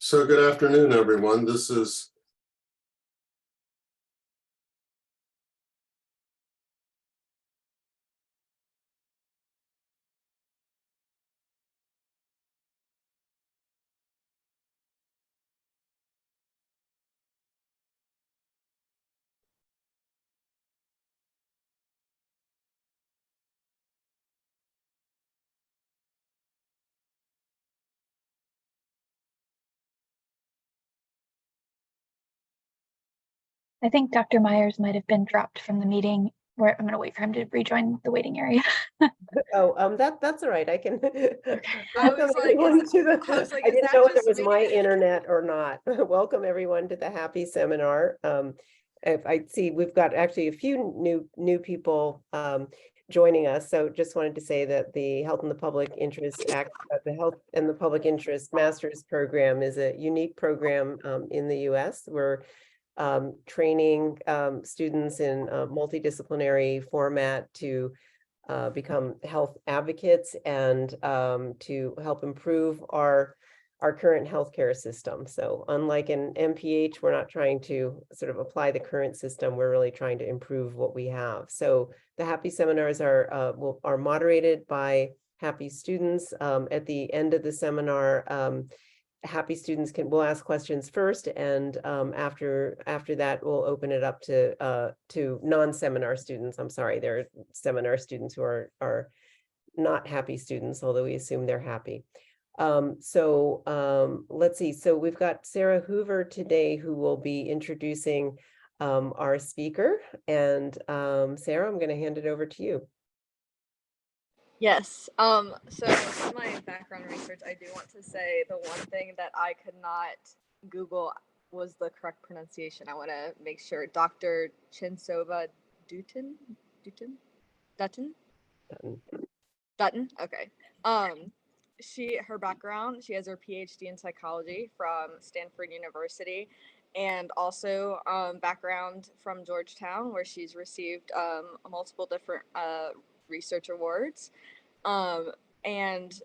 So good afternoon, everyone. This is I think Dr. Myers might have been dropped from the meeting, where I'm going to wait for him to rejoin the waiting area. That's all right. I can. I was like, I didn't know if it was my internet or not. Welcome everyone to the Happy Seminar. If I see we've got actually a few new people joining us. So just wanted to say that the Health and the Public Interest Act, the Health and the Public Interest Master's Program is a unique program in the US. We're training students in a multidisciplinary format to become health advocates and to help improve our current healthcare system. So unlike an MPH, we're not trying to sort of apply the current system. We're really trying to improve what we have. So the Happy Seminars are moderated by Happy students. At the end of the seminar, Happy students will ask questions first, and after that, we'll open it up to non-seminar students. I'm sorry, there are seminar students who are not Happy students, although we assume they're happy. Let's see. So we've got Sarah Hoover today, who will be introducing our speaker. And Sarah, I'm going to hand it over to you. Yes. So in my background research, I do want to say the one thing that I could not Google was the correct pronunciation. I want to make sure. Dr. Chentsova-Dutton? Dutton? Okay. Her background, she has her Ph.D. in psychology from Stanford University, and also background from Georgetown, where she's received multiple different research awards, and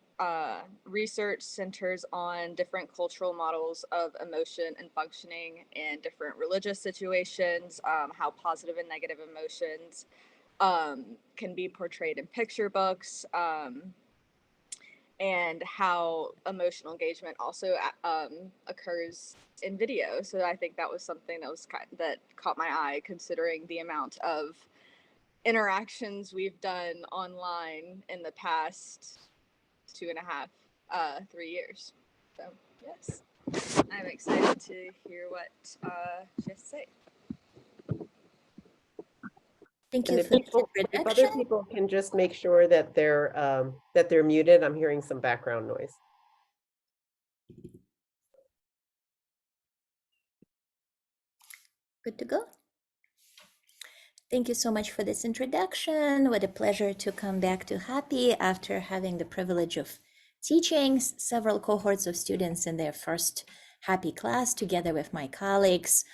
research centers on different cultural models of emotion and functioning in different religious situations, how positive and negative emotions can be portrayed in picture books, and how emotional engagement also occurs in video. So I think that was something that caught my eye, considering the amount of interactions we've done online in the past 2.5, 3 years. So yes, I'm excited to hear what she has to say. Thank you And for the if other people can just make sure that they're muted. I'm hearing some background noise. Good to go. Thank you so much for this introduction. What a pleasure to come back to Happy after having the privilege of teaching several cohorts of students in their first Happy class together with my colleagues.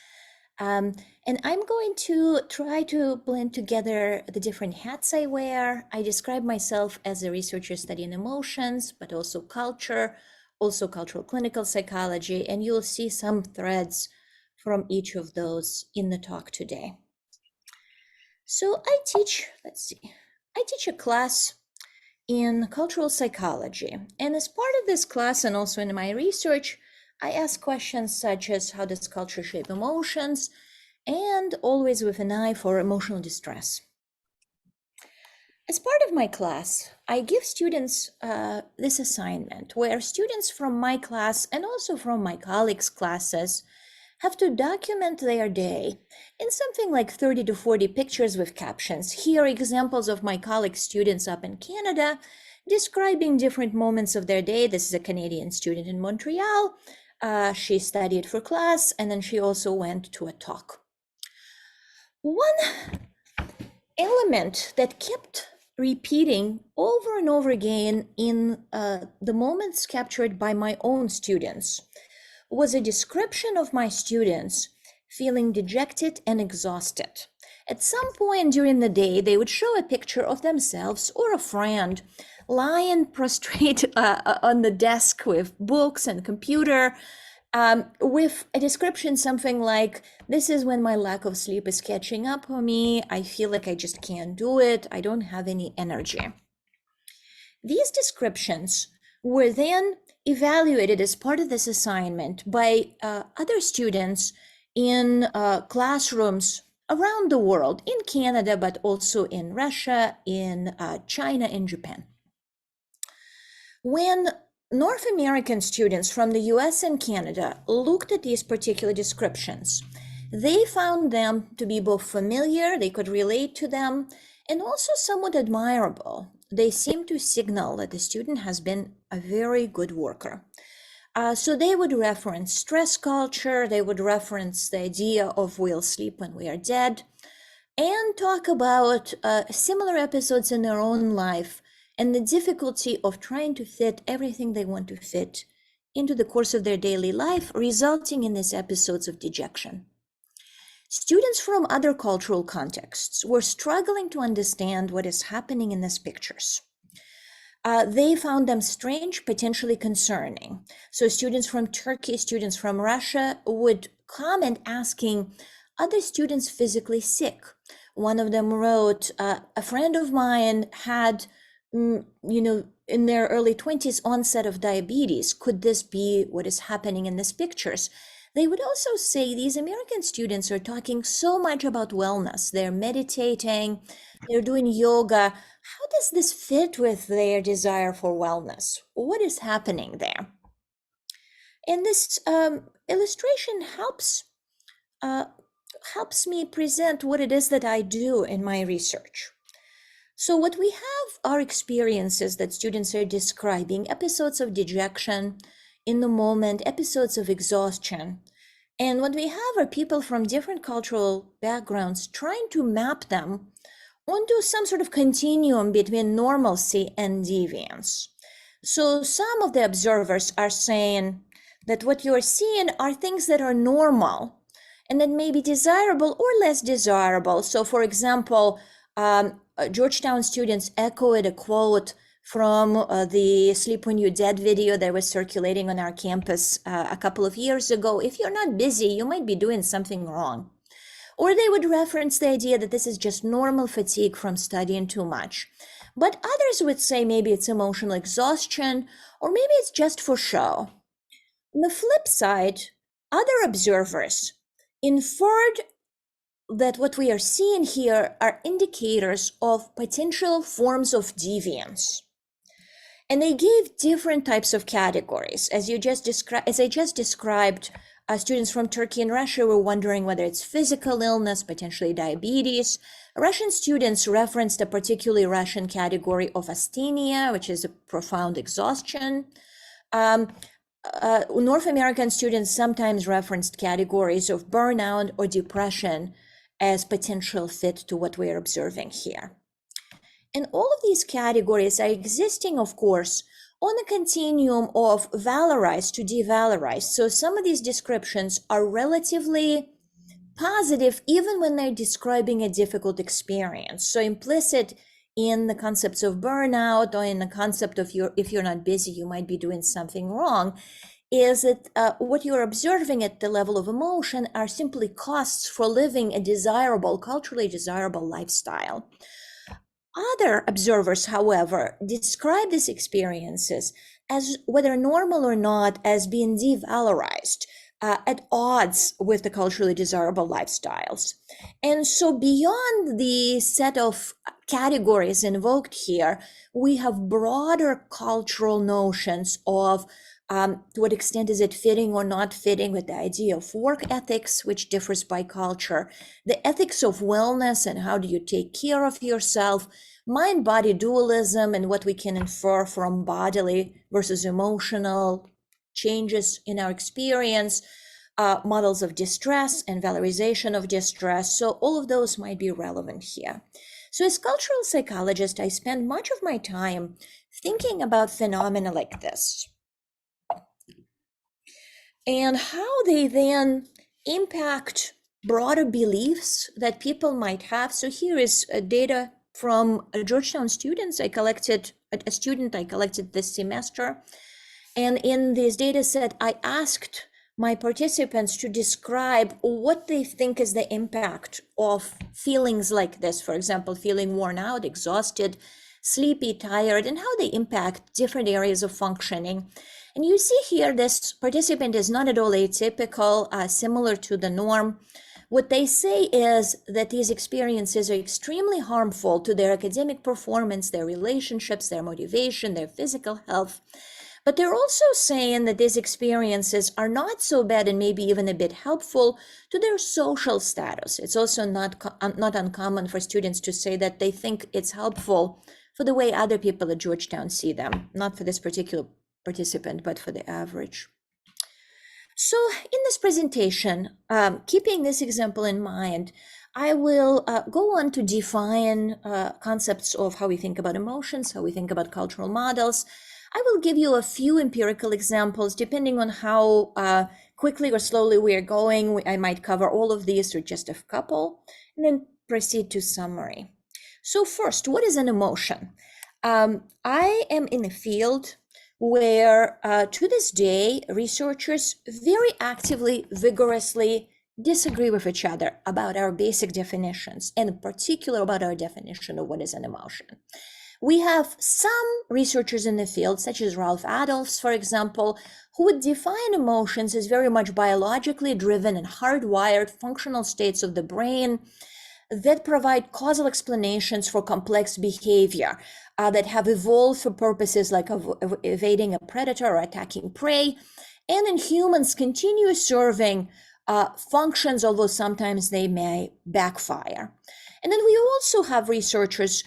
And I'm going to try to blend together the different hats I wear. I describe myself as a researcher studying emotions, but also culture, also cultural clinical psychology, and you'll see some threads from each of those in the talk today. So I teach a class in cultural psychology. And as part of this class and also in my research, I ask questions such as how does culture shape emotions, and always with an eye for emotional distress. As part of my class, I give students this assignment where students from my class and also from my colleagues' classes have to document their day in something like 30 to 40 pictures with captions. Here are examples of my colleague students up in Canada describing different moments of their day. This is a Canadian student in Montreal. She studied for class, and then she also went to a talk. One element that kept repeating over and over again in the moments captured by my own students was a description of my students feeling dejected and exhausted. At some point during the day, they would show a picture of themselves or a friend lying prostrate on the desk with books and computer, with a description something like, this is when my lack of sleep is catching up on me. I feel like I just can't do it. I don't have any energy. These descriptions were then evaluated as part of this assignment by other students in classrooms around the world, in Canada, but also in Russia, in China, and Japan. When North American students from the US and Canada looked at these particular descriptions, they found them to be both familiar, they could relate to them, and also somewhat admirable. They seem to signal that the student has been a very good worker. So they would reference stress culture, they would reference the idea of we'll sleep when we are dead, and talk about similar episodes in their own life and the difficulty of trying to fit everything they want to fit into the course of their daily life, resulting in these episodes of dejection. Students from other cultural contexts were struggling to understand what is happening in these pictures. They found them strange, potentially concerning. So students from Turkey, students from Russia would comment asking, are the students physically sick? One of them wrote, a friend of mine had, in their early 20s onset of diabetes. Could this be what is happening in these pictures? They would also say these American students are talking so much about wellness. They're meditating, they're doing yoga. How does this fit with their desire for wellness? What is happening there? And this illustration helps me present what it is that I do in my research. So what we have are experiences that students are describing, episodes of dejection in the moment, episodes of exhaustion. And what we have are people from different cultural backgrounds trying to map them onto some sort of continuum between normalcy and deviance. So some of the observers are saying that what you're seeing are things that are normal and that may be desirable or less desirable. So for example, Georgetown students echoed a quote from the Sleep When You're Dead video that was circulating on our campus a couple of years ago. If you're not busy, you might be doing something wrong. Or they would reference the idea that this is just normal fatigue from studying too much. But others would say maybe it's emotional exhaustion, or maybe it's just for show. On the flip side, other observers inferred that what we are seeing here are indicators of potential forms of deviance. And they gave different types of categories. As I just described, students from Turkey and Russia were wondering whether it's physical illness, potentially diabetes. Russian students referenced a particularly Russian category of asthenia, which is a profound exhaustion. North American students sometimes referenced categories of burnout or depression as potential fit to what we're observing here. And all of these categories are existing, of course, on a continuum of valorized to devalorized. So some of these descriptions are relatively positive, even when they're describing a difficult experience. So implicit in the concepts of burnout or in the concept of if you're not busy, you might be doing something wrong, is that what you're observing at the level of emotion are simply costs for living a desirable, culturally desirable lifestyle. Other observers, however, describe these experiences as, whether normal or not, as being devalorized, at odds with the culturally desirable lifestyles. And so beyond the set of categories invoked here, we have broader cultural notions of to what extent is it fitting or not fitting with the idea of work ethics, which differs by culture, the ethics of wellness and how do you take care of yourself, mind-body dualism and what we can infer from bodily versus emotional changes in our experience, models of distress and valorization of distress. So all of those might be relevant here. So as cultural psychologist, I spend much of my time thinking about phenomena like this and how they then impact broader beliefs that people might have. So here is data from Georgetown students I collected this semester. And in this data set, I asked my participants to describe what they think is the impact of feelings like this. For example, feeling worn out, exhausted, sleepy, tired, and how they impact different areas of functioning. And you see here, this participant is not at all atypical, similar to the norm. What they say is that these experiences are extremely harmful to their academic performance, their relationships, their motivation, their physical health. But they're also saying that these experiences are not so bad and maybe even a bit helpful to their social status. It's also not uncommon for students to say that they think it's helpful for the way other people at Georgetown see them, not for this particular participant, but for the average. So in this presentation, keeping this example in mind, I will go on to define concepts of how we think about emotions, how we think about cultural models. I will give you a few empirical examples, depending on how quickly or slowly we are going. I might cover all of these or just a couple, and then proceed to summary. So first, what is an emotion? I am in a field where to this day, researchers very actively, vigorously disagree with each other about our basic definitions, and in particular about our definition of what is an emotion. We have some researchers in the field, such as Ralph Adolphs, for example, who would define emotions as very much biologically driven and hardwired functional states of the brain that provide causal explanations for complex behavior that have evolved for purposes like evading a predator or attacking prey, and in humans continue serving functions, although sometimes they may backfire. And then we also have researchers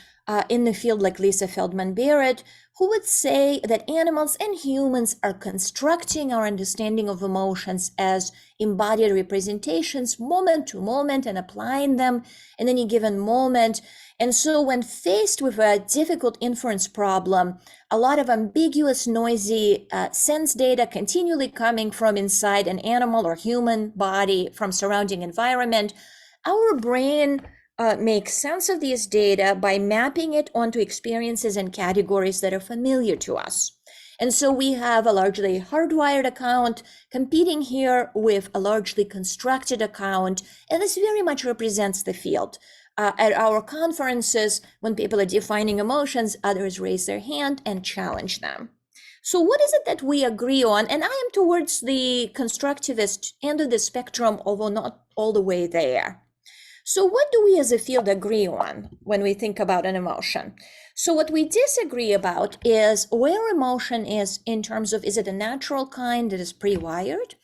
in the field like Lisa Feldman Barrett, who would say that animals and humans are constructing our understanding of emotions as embodied representations moment to moment and applying them in any given moment. And so when faced with a difficult inference problem, a lot of ambiguous, noisy sense data continually coming from inside an animal or human body from surrounding environment, our brain makes sense of these data by mapping it onto experiences and categories that are familiar to us. And so we have a largely hardwired account competing here with a largely constructed account, and this very much represents the field. At our conferences, when people are defining emotions, others raise their hand and challenge them. So what is it that we agree on? And I am towards the constructivist end of the spectrum, although not all the way there. So what do we as a field agree on when we think about an emotion? So what we disagree about is where emotion is in terms of, is it a natural kind that is pre-wired,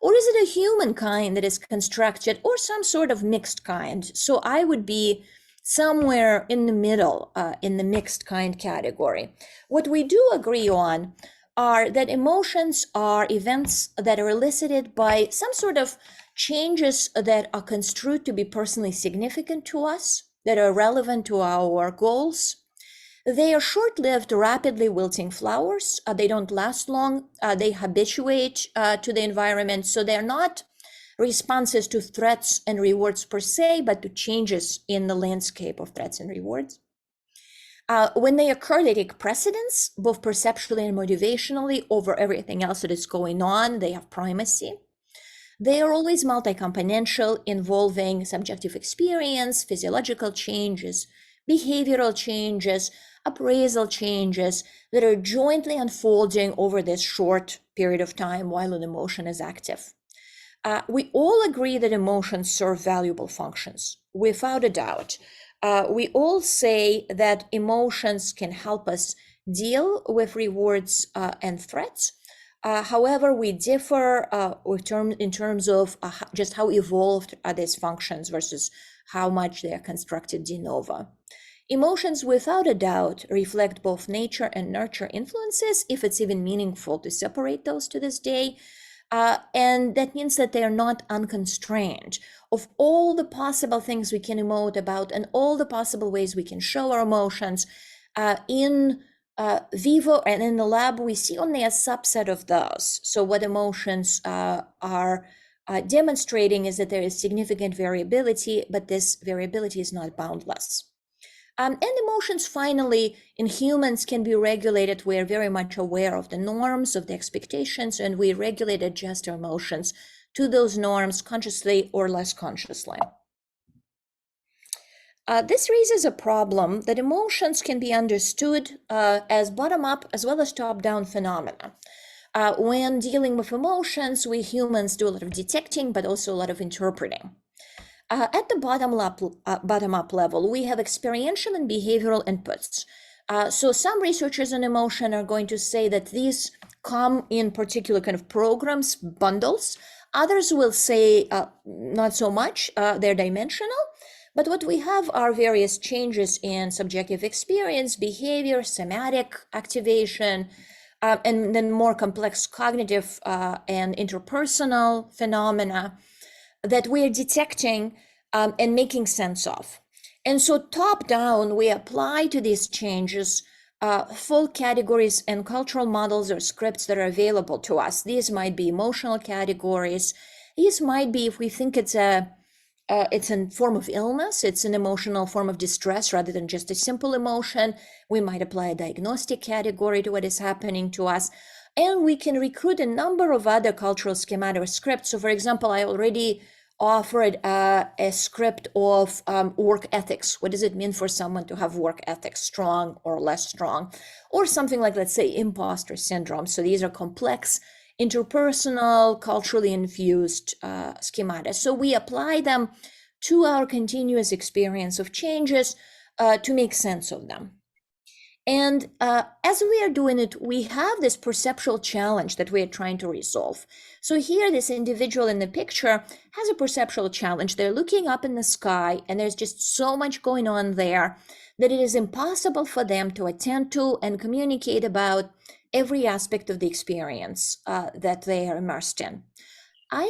or is it a human kind that is constructed, or some sort of mixed kind? So I would be somewhere in the middle, in the mixed kind category. What we do agree on are that emotions are events that are elicited by some sort of changes that are construed to be personally significant to us, that are relevant to our goals. They are short-lived, rapidly wilting flowers. They don't last long. They habituate to the environment. So they're not responses to threats and rewards per se, but to changes in the landscape of threats and rewards. When they occur, they take precedence, both perceptually and motivationally, over everything else that is going on. They have primacy. They are always multi-componential, involving subjective experience, physiological changes, behavioral changes, appraisal changes that are jointly unfolding over this short period of time while an emotion is active. We all agree that emotions serve valuable functions, without a doubt. We all say that emotions can help us deal with rewards and threats. However, we differ in terms of just how evolved are these functions versus how much they are constructed de novo. Emotions, without a doubt, reflect both nature and nurture influences, if it's even meaningful to separate those to this day. And that means that they are not unconstrained. Of all the possible things we can emote about and all the possible ways we can show our emotions, in vivo and in the lab, we see only a subset of those. So what emotions are demonstrating is that there is significant variability, but this variability is not boundless. And emotions, finally, in humans can be regulated. We're very much aware of the norms, of the expectations, and we regulate, adjust our emotions to those norms consciously or less consciously. This raises a problem that emotions can be understood as bottom-up as well as top-down phenomena. When dealing with emotions, we humans do a lot of detecting, but also a lot of interpreting. At the bottom-up level, we have experiential and behavioral inputs. So some researchers on emotion are going to say that these come in particular kind of programs, bundles. Others will say not so much, they're dimensional. But what we have are various changes in subjective experience, behavior, somatic activation, and then more complex cognitive and interpersonal phenomena that we're detecting and making sense of. And so top down, we apply to these changes full categories and cultural models or scripts that are available to us. These might be emotional categories. These might be, if we think it's a form of illness, it's an emotional form of distress rather than just a simple emotion, we might apply a diagnostic category to what is happening to us. And we can recruit a number of other cultural schematic or scripts. So for example, I already offered a script of work ethics. What does it mean for someone to have work ethics, strong or less strong? Or something like, let's say, imposter syndrome. So these are complex, interpersonal, culturally infused schemata. So we apply them to our continuous experience of changes to make sense of them. And as we are doing it, we have this perceptual challenge that we are trying to resolve. So here, this individual in the picture has a perceptual challenge. They're looking up in the sky, and there's just so much going on there that it is impossible for them to attend to and communicate about every aspect of the experience that they are immersed in. I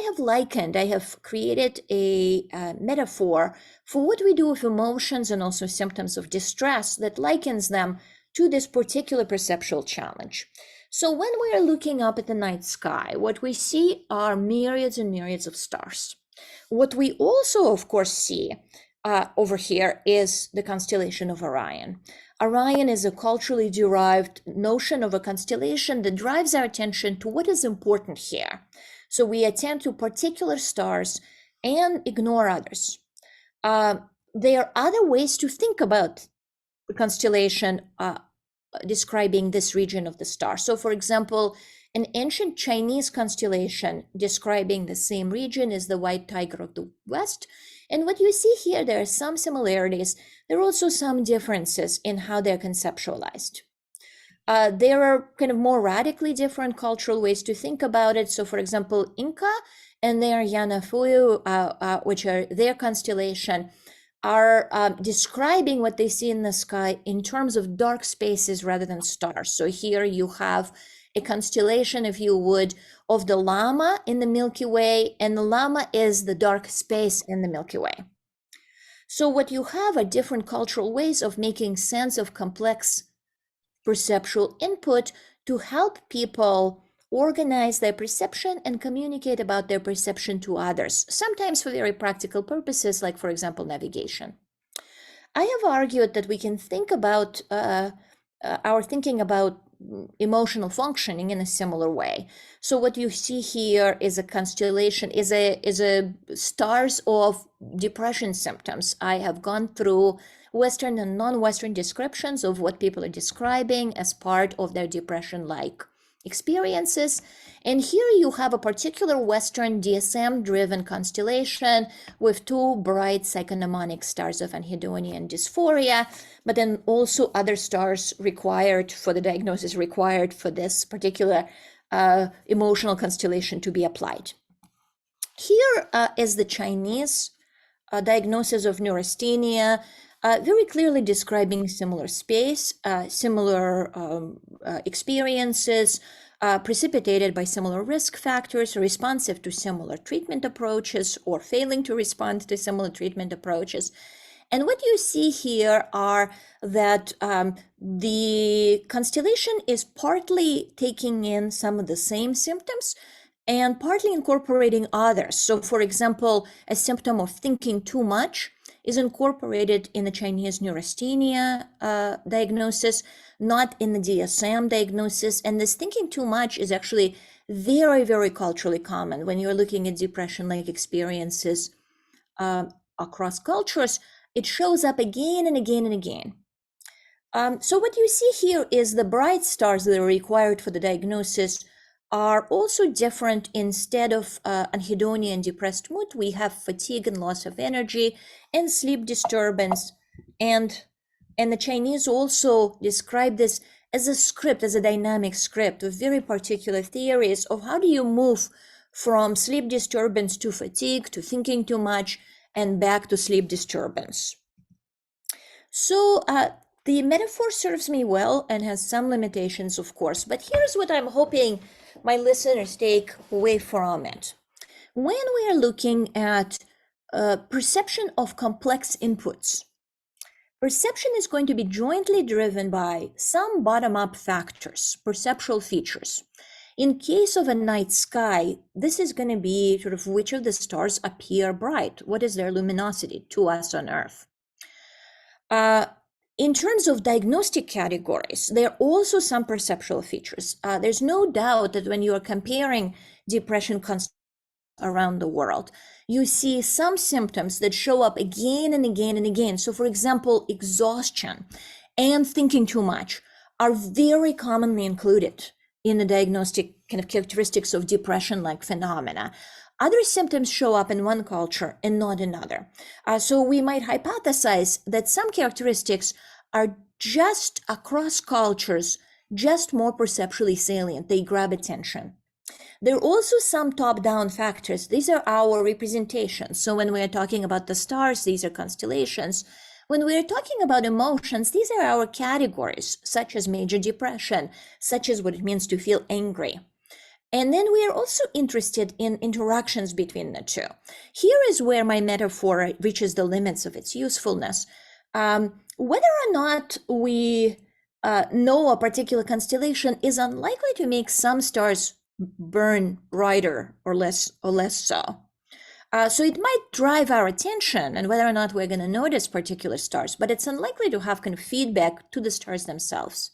have created a metaphor for what we do with emotions and also symptoms of distress that likens them to this particular perceptual challenge. So when we are looking up at the night sky, what we see are myriads and myriads of stars. What we also, of course, see over here is the constellation of Orion. Orion is a culturally derived notion of a constellation that drives our attention to what is important here. So we attend to particular stars and ignore others. There are other ways to think about the constellation describing this region of the star. So for example, an ancient Chinese constellation describing the same region is the White Tiger of the West. And what you see here, there are some similarities. There are also some differences in how they're conceptualized. There are kind of more radically different cultural ways to think about it. So for example, Inca and their Yanafuyu, which are their constellation, are describing what they see in the sky in terms of dark spaces rather than stars. So here you have a constellation, if you would, of the Llama in the Milky Way, and the Llama is the dark space in the Milky Way. So what you have are different cultural ways of making sense of complex perceptual input to help people organize their perception and communicate about their perception to others, sometimes for very practical purposes, like, for example, navigation. I have argued that we can think about our thinking about emotional functioning in a similar way. So what you see here is a constellation, is a stars of depression symptoms. I have gone through Western and non-Western descriptions of what people are describing as part of their depression-like experiences. And here you have a particular Western DSM-driven constellation with two bright psychognomonic stars of anhedonia and dysphoria, but then also other stars required for the diagnosis required for this particular emotional constellation to be applied. Here is the Chinese diagnosis of neurasthenia, very clearly describing similar space, similar experiences, precipitated by similar risk factors, responsive to similar treatment approaches, or failing to respond to similar treatment approaches. And what you see here are that the constellation is partly taking in some of the same symptoms and partly incorporating others. So for example, a symptom of thinking too much is incorporated in the Chinese neurasthenia diagnosis, not in the DSM diagnosis. And this thinking too much is actually very, very culturally common when you're looking at depression-like experiences across cultures. It shows up again and again and again. So what you see here is the bright stars that are required for the diagnosis are also different. Instead of anhedonia and depressed mood, we have fatigue and loss of energy and sleep disturbance. And the Chinese also describe this as a script, as a dynamic script with very particular theories of how do you move from sleep disturbance to fatigue, to thinking too much, and back to sleep disturbance. So the metaphor serves me well and has some limitations, of course, but here's what I'm hoping my listeners take away from it. When we are looking at perception of complex inputs, perception is going to be jointly driven by some bottom-up factors, perceptual features. In case of a night sky, this is going to be sort of which of the stars appear bright, what is their luminosity to us on Earth. In terms of diagnostic categories, there are also some perceptual features. There's no doubt that when you are comparing depression around the world, you see some symptoms that show up again and again and again. So for example, exhaustion and thinking too much are very commonly included in the diagnostic kind of characteristics of depression-like phenomena. Other symptoms show up in one culture and not another. So we might hypothesize that some characteristics are just across cultures, just more perceptually salient. They grab attention. There are also some top-down factors. These are our representations. So when we are talking about the stars, these are constellations. When we are talking about emotions, these are our categories, such as major depression, such as what it means to feel angry. And then we are also interested in interactions between the two. Here is where my metaphor reaches the limits of its usefulness. Whether or not we know a particular constellation is unlikely to make some stars burn brighter or less so. So it might drive our attention and whether or not we're going to notice particular stars, but it's unlikely to have kind of feedback to the stars themselves.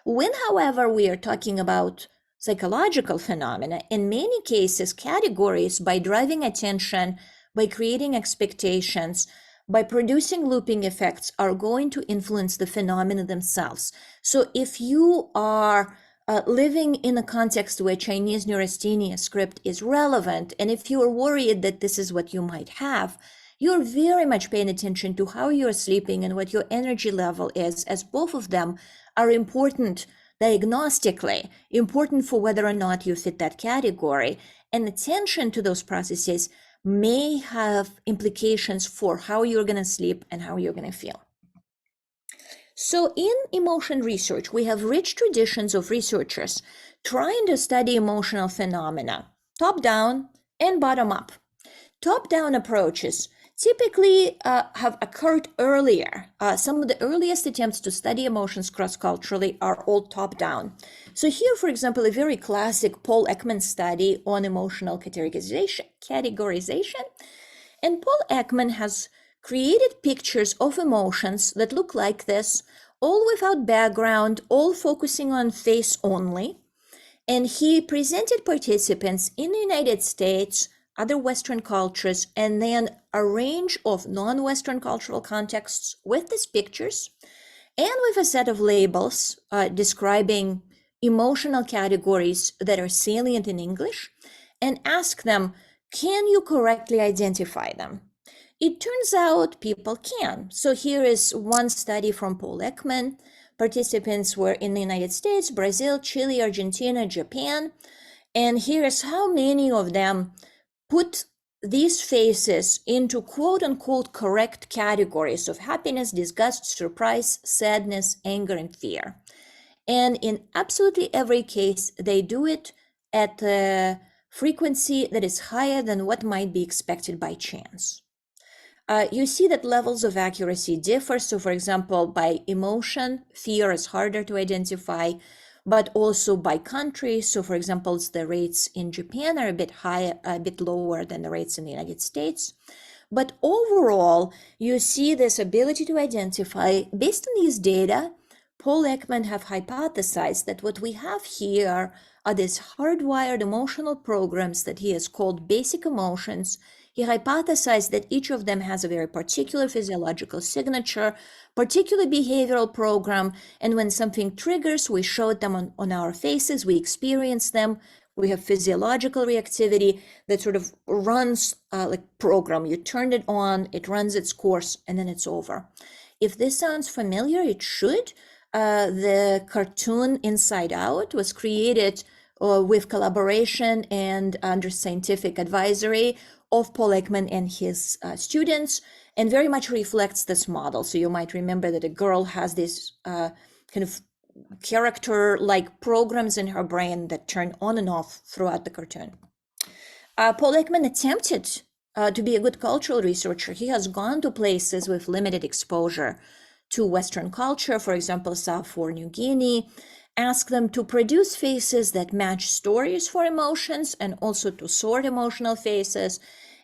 When, however, we are talking about psychological phenomena, in many cases, categories, by driving attention, by creating expectations, by producing looping effects, are going to influence the phenomena themselves. So if you are living in a context where Chinese neurasthenia script is relevant, and if you are worried that this is what you might have, you're very much paying attention to how you're sleeping and what your energy level is, as both of them are important diagnostically, important for whether or not you fit that category. And attention to those processes may have implications for how you're going to sleep and how you're going to feel. So in emotion research, we have rich traditions of researchers trying to study emotional phenomena, top-down and bottom-up. Top-down approaches typically have occurred earlier. Some of the earliest attempts to study emotions cross-culturally are all top-down. So here, for example, a very classic Paul Ekman study on emotional categorization. And Paul Ekman has created pictures of emotions that look like this, all without background, all focusing on face only. And he presented participants in the United States, other Western cultures, and then a range of non-Western cultural contexts with these pictures and with a set of labels describing emotional categories that are salient in English, and ask them, can you correctly identify them? It turns out people can. So here is one study from Paul Ekman. Participants were in the United States, Brazil, Chile, Argentina, Japan. And here is how many of them put these faces into quote unquote correct categories of happiness, disgust, surprise, sadness, anger, and fear. And in absolutely every case, they do it at a frequency that is higher than what might be expected by chance. You see that levels of accuracy differ. So for example, by emotion, fear is harder to identify, but also by country. So for example, the rates in Japan are a bit higher, a bit lower than the rates in the United States. But overall, you see this ability to identify. Based on these data, Paul Ekman have hypothesized that what we have here are these hardwired emotional programs that he has called basic emotions. He hypothesized that each of them has a very particular physiological signature, particular behavioral program, and when something triggers, we show it them on our faces, we experience them, we have physiological reactivity that sort of runs like program. You turn it on, it runs its course, and then it's over. If this sounds familiar, it should. The cartoon Inside Out was created with collaboration and under scientific advisory of Paul Ekman and his students, and very much reflects this model. So you might remember that a girl has this kind of character-like programs in her brain that turn on and off throughout the cartoon. Paul Ekman attempted to be a good cultural researcher. He has gone to places with limited exposure to Western culture, for example, Papua New Guinea, asked them to produce faces that match stories for emotions and also to sort emotional faces,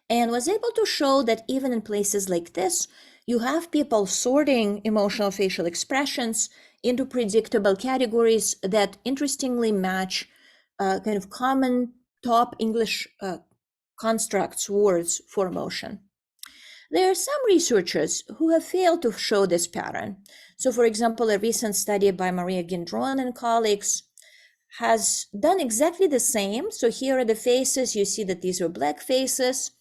and was able to show that even in places like this, you have people sorting emotional facial expressions into predictable categories that interestingly match kind of common top English constructs, words for emotion. There are some researchers who have failed to show this pattern. So for example, a recent study by Maria Gendron and colleagues has done exactly the same. So here are the faces. You see that these are Black faces.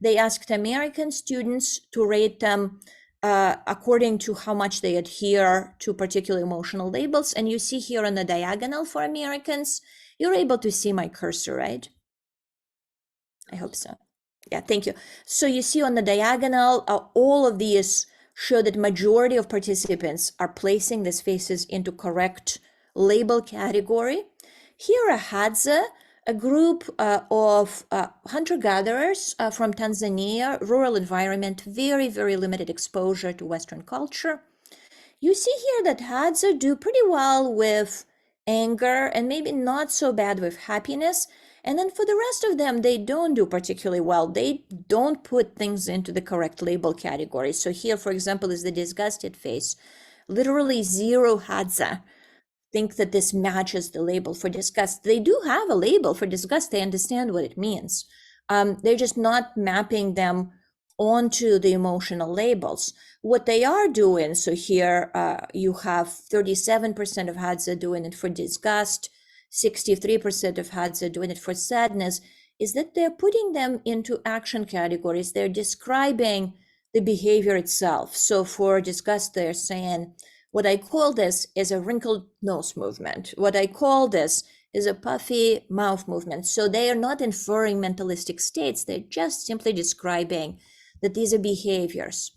They asked American students to rate them according to how much they adhere to particular emotional labels. And you see here on the diagonal for Americans, you're able to see my cursor, right? I hope so. Yeah, thank you. So you see on the diagonal, all of these show that majority of participants are placing these faces into correct label category. Here are Hadza, a group of hunter-gatherers from Tanzania, rural environment, very, very limited exposure to Western culture. You see here that Hadza do pretty well with anger and maybe not so bad with happiness. And then for the rest of them, they don't do particularly well. They don't put things into the correct label category. So here, for example, is the disgusted face. Literally zero Hadza think that this matches the label for disgust. They do have a label for disgust. They understand what it means. They're just not mapping them onto the emotional labels. What they are doing, so here you have 37% of Hadza doing it for disgust, 63% of Hadza doing it for sadness, is that they're putting them into action categories. They're describing the behavior itself. So for disgust, they're saying, what I call this is a wrinkled nose movement. What I call this is a puffy mouth movement. So they are not inferring mentalistic states. They're just simply describing that these are behaviors.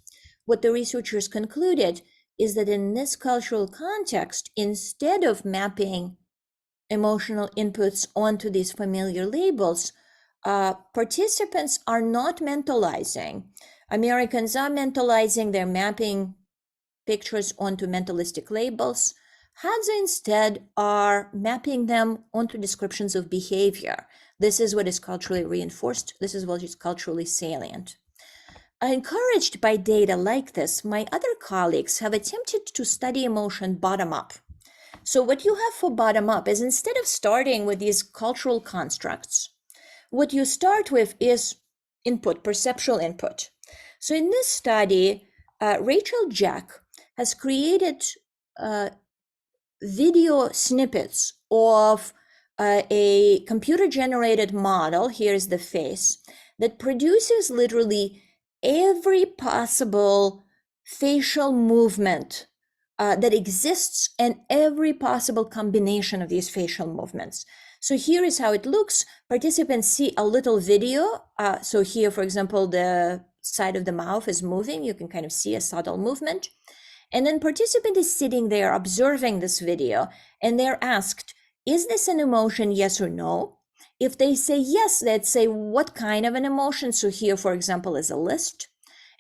What the researchers concluded is that in this cultural context, instead of mapping emotional inputs onto these familiar labels, participants are not mentalizing. Americans are mentalizing, they're mapping pictures onto mentalistic labels. Hadza instead are mapping them onto descriptions of behavior. This is what is culturally reinforced. This is what is culturally salient. Encouraged by data like this, my other colleagues have attempted to study emotion bottom up. So what you have for bottom up is instead of starting with these cultural constructs, what you start with is input, perceptual input. So in this study, Rachel Jack has created video snippets of a computer-generated model, here's the face, that produces literally every possible facial movement that exists and every possible combination of these facial movements. So here is how it looks. Participants see a little video. So here, for example, the side of the mouth is moving. You can kind of see a subtle movement. And then participant is sitting there observing this video, and they're asked, is this an emotion, yes or no? If they say yes, they'd say, what kind of an emotion? So here, for example, is a list.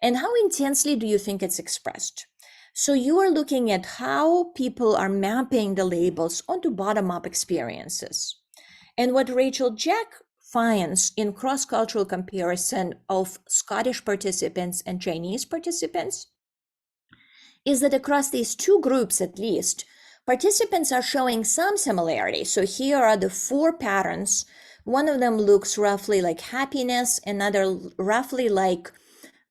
And how intensely do you think it's expressed? So you are looking at how people are mapping the labels onto bottom-up experiences. And what Rachel Jack finds in cross-cultural comparison of Scottish participants and Chinese participants is that across these two groups, at least, participants are showing some similarity. So here are the 4 patterns. One of them looks roughly like happiness, another roughly like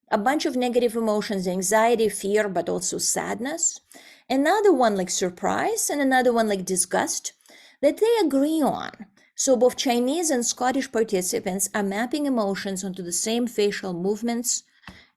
a bunch of negative emotions, anxiety, fear, but also sadness. Another one like surprise, and another one like disgust, that they agree on. So both Chinese and Scottish participants are mapping emotions onto the same facial movements.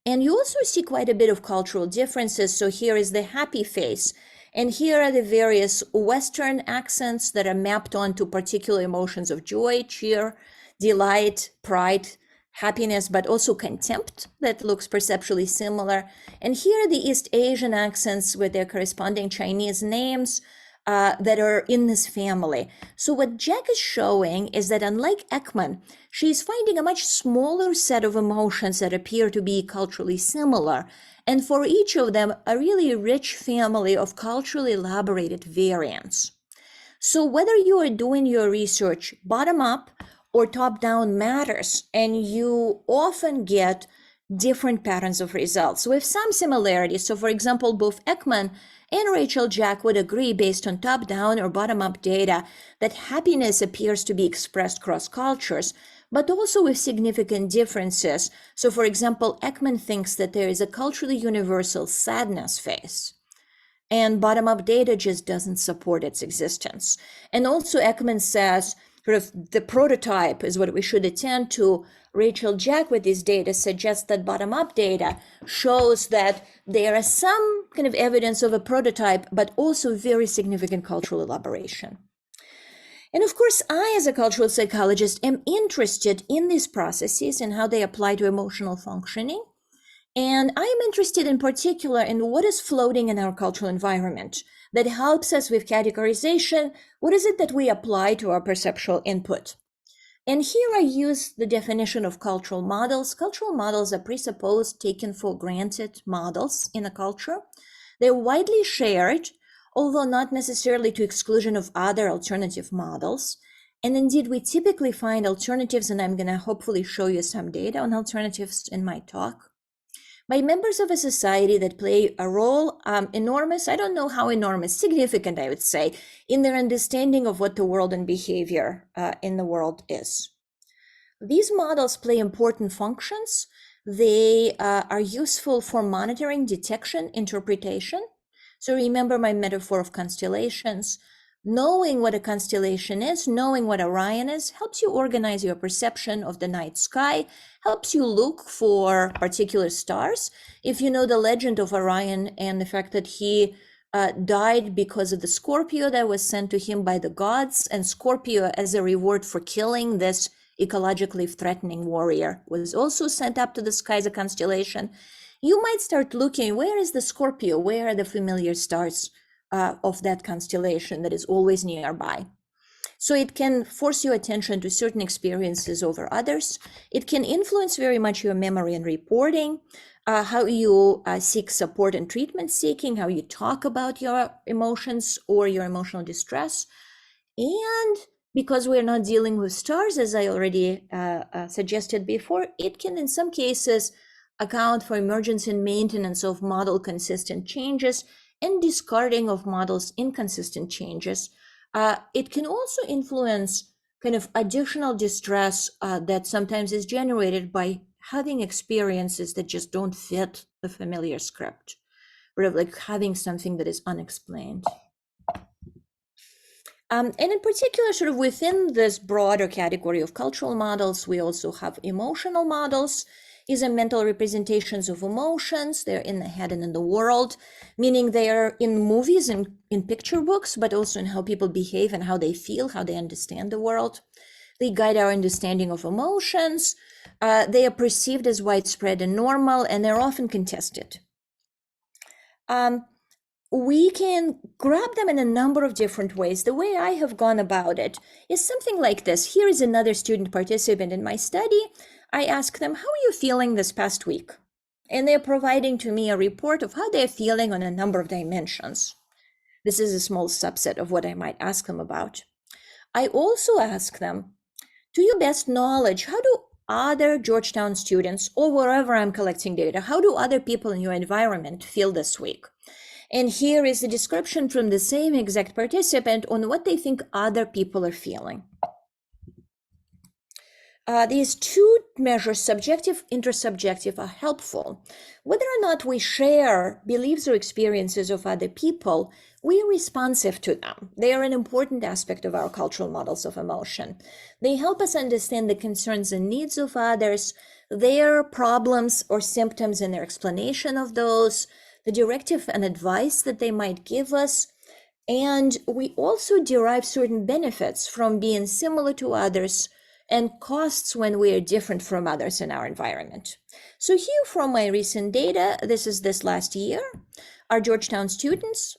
And you also see quite a bit of cultural differences. So here is the happy face. And here are the various Western accents that are mapped onto particular emotions of joy, cheer, delight, pride, happiness, but also contempt that looks perceptually similar. And here are the East Asian accents with their corresponding Chinese names that are in this family. So what Jack is showing is that unlike Ekman, she's finding a much smaller set of emotions that appear to be culturally similar. And for each of them, a really rich family of culturally elaborated variants. So whether you are doing your research bottom up or top down matters, and you often get different patterns of results with some similarities. So for example, both Ekman and Rachel Jack would agree based on top down or bottom up data that happiness appears to be expressed cross cultures, but also with significant differences. So for example, Ekman thinks that there is a culturally universal sadness face, and bottom-up data just doesn't support its existence. And also Ekman says sort of the prototype is what we should attend to. Rachel Jack with these data suggests that bottom-up data shows that there is some kind of evidence of a prototype, but also very significant cultural elaboration. And of course, I, as a cultural psychologist, am interested in these processes and how they apply to emotional functioning. And I am interested in particular in what is floating in our cultural environment that helps us with categorization. What is it that we apply to our perceptual input? And here I use the definition of cultural models. Cultural models are presupposed, taken for granted models in a culture. They're widely shared, although not necessarily to exclusion of other alternative models. And indeed, we typically find alternatives, and I'm going to hopefully show you some data on alternatives in my talk, by members of a society that play a role enormous, I don't know how enormous, significant, I would say, in their understanding of what the world and behavior in the world is. These models play important functions. They are useful for monitoring, detection, interpretation. So remember my metaphor of constellations. Knowing what a constellation is, knowing what Orion is, helps you organize your perception of the night sky, helps you look for particular stars. If you know the legend of Orion and the fact that he died because of the Scorpio that was sent to him by the gods, and Scorpio, as a reward for killing this ecologically threatening warrior, was also sent up to the sky as a constellation, you might start looking, where is the Scorpio? Where are the familiar stars of that constellation that is always nearby? So it can force your attention to certain experiences over others. It can influence very much your memory and reporting, how you seek support and treatment seeking, how you talk about your emotions or your emotional distress. And because we're not dealing with stars, as I already suggested before, it can in some cases account for emergence and maintenance of model consistent changes and discarding of models inconsistent changes. It can also influence kind of additional distress that sometimes is generated by having experiences that just don't fit the familiar script, or like having something that is unexplained. And in particular, sort of within this broader category of cultural models, we also have emotional models. These are mental representations of emotions. They're in the head and in the world, meaning they are in movies and in picture books, but also in how people behave and how they feel, how they understand the world. They guide our understanding of emotions. They are perceived as widespread and normal, and they're often contested. We can grab them in a number of different ways. The way I have gone about it is something like this. Here is another student participant in my study. I ask them, how are you feeling this past week? And they're providing to me a report of how they're feeling on a number of dimensions. This is a small subset of what I might ask them about. I also ask them To your best knowledge, how do other Georgetown students, or wherever I'm collecting data, how do other people in your environment feel this week? And here is the description from the same exact participant on what they think other people are feeling. These two measures, subjective, intersubjective, are helpful. Whether or not we share beliefs or experiences of other people, we are responsive to them. They are an important aspect of our cultural models of emotion. They help us understand the concerns and needs of others, their problems or symptoms and their explanation of those, the directive and advice that they might give us. And we also derive certain benefits from being similar to others and costs when we are different from others in our environment. So here from my recent data, this is this last year, our Georgetown students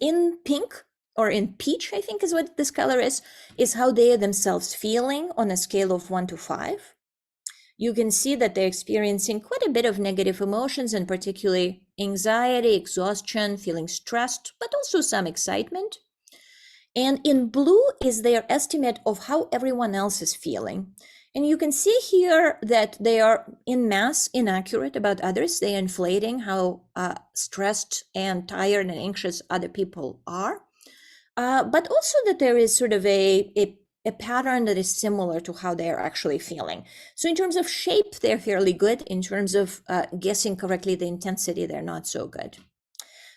in pink or in peach, I think is what this color is how they are themselves feeling on a scale of 1 to 5. You can see that they're experiencing quite a bit of negative emotions, and particularly anxiety, exhaustion, feeling stressed, but also some excitement. And in blue is their estimate of how everyone else is feeling. And you can see here that they are in mass inaccurate about others. They are inflating how stressed and tired and anxious other people are. But also that there is sort of a pattern that is similar to how they are actually feeling. So in terms of shape, they're fairly good. In terms of guessing correctly the intensity, they're not so good.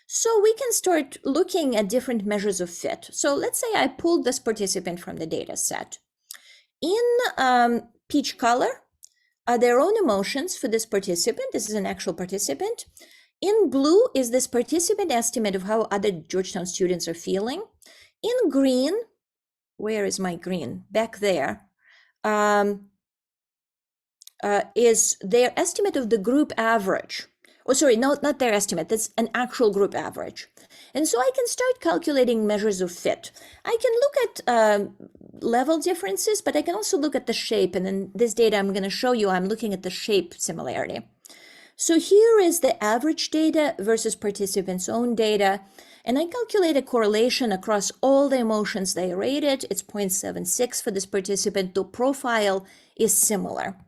So we can start looking at different measures of fit. So let's say I pulled this participant from the data set. In peach color are their own emotions for this participant. This is an actual participant. In blue is this participant estimate of how other Georgetown students are feeling. In green, where is my green? Back there, is their estimate of the group average. Oh, sorry, no, not their estimate. That's an actual group average. And so I can start calculating measures of fit. I can look at level differences, but I can also look at the shape. And in this data I'm going to show you, I'm looking at the shape similarity. So here is the average data versus participants' own data. And I calculate a correlation across all the emotions they rated. It's 0.76 for this participant. The profile is similar.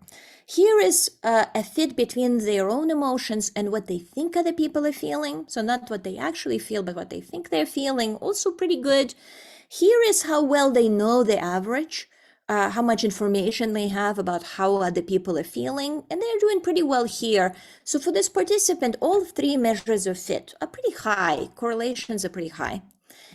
Here is a fit between their own emotions and what they think other people are feeling. So not what they actually feel, but what they think they're feeling. Also pretty good. Here is how well they know the average, how much information they have about how other people are feeling. And they're doing pretty well here. So for this participant, all three measures of fit are pretty high. Correlations are pretty high.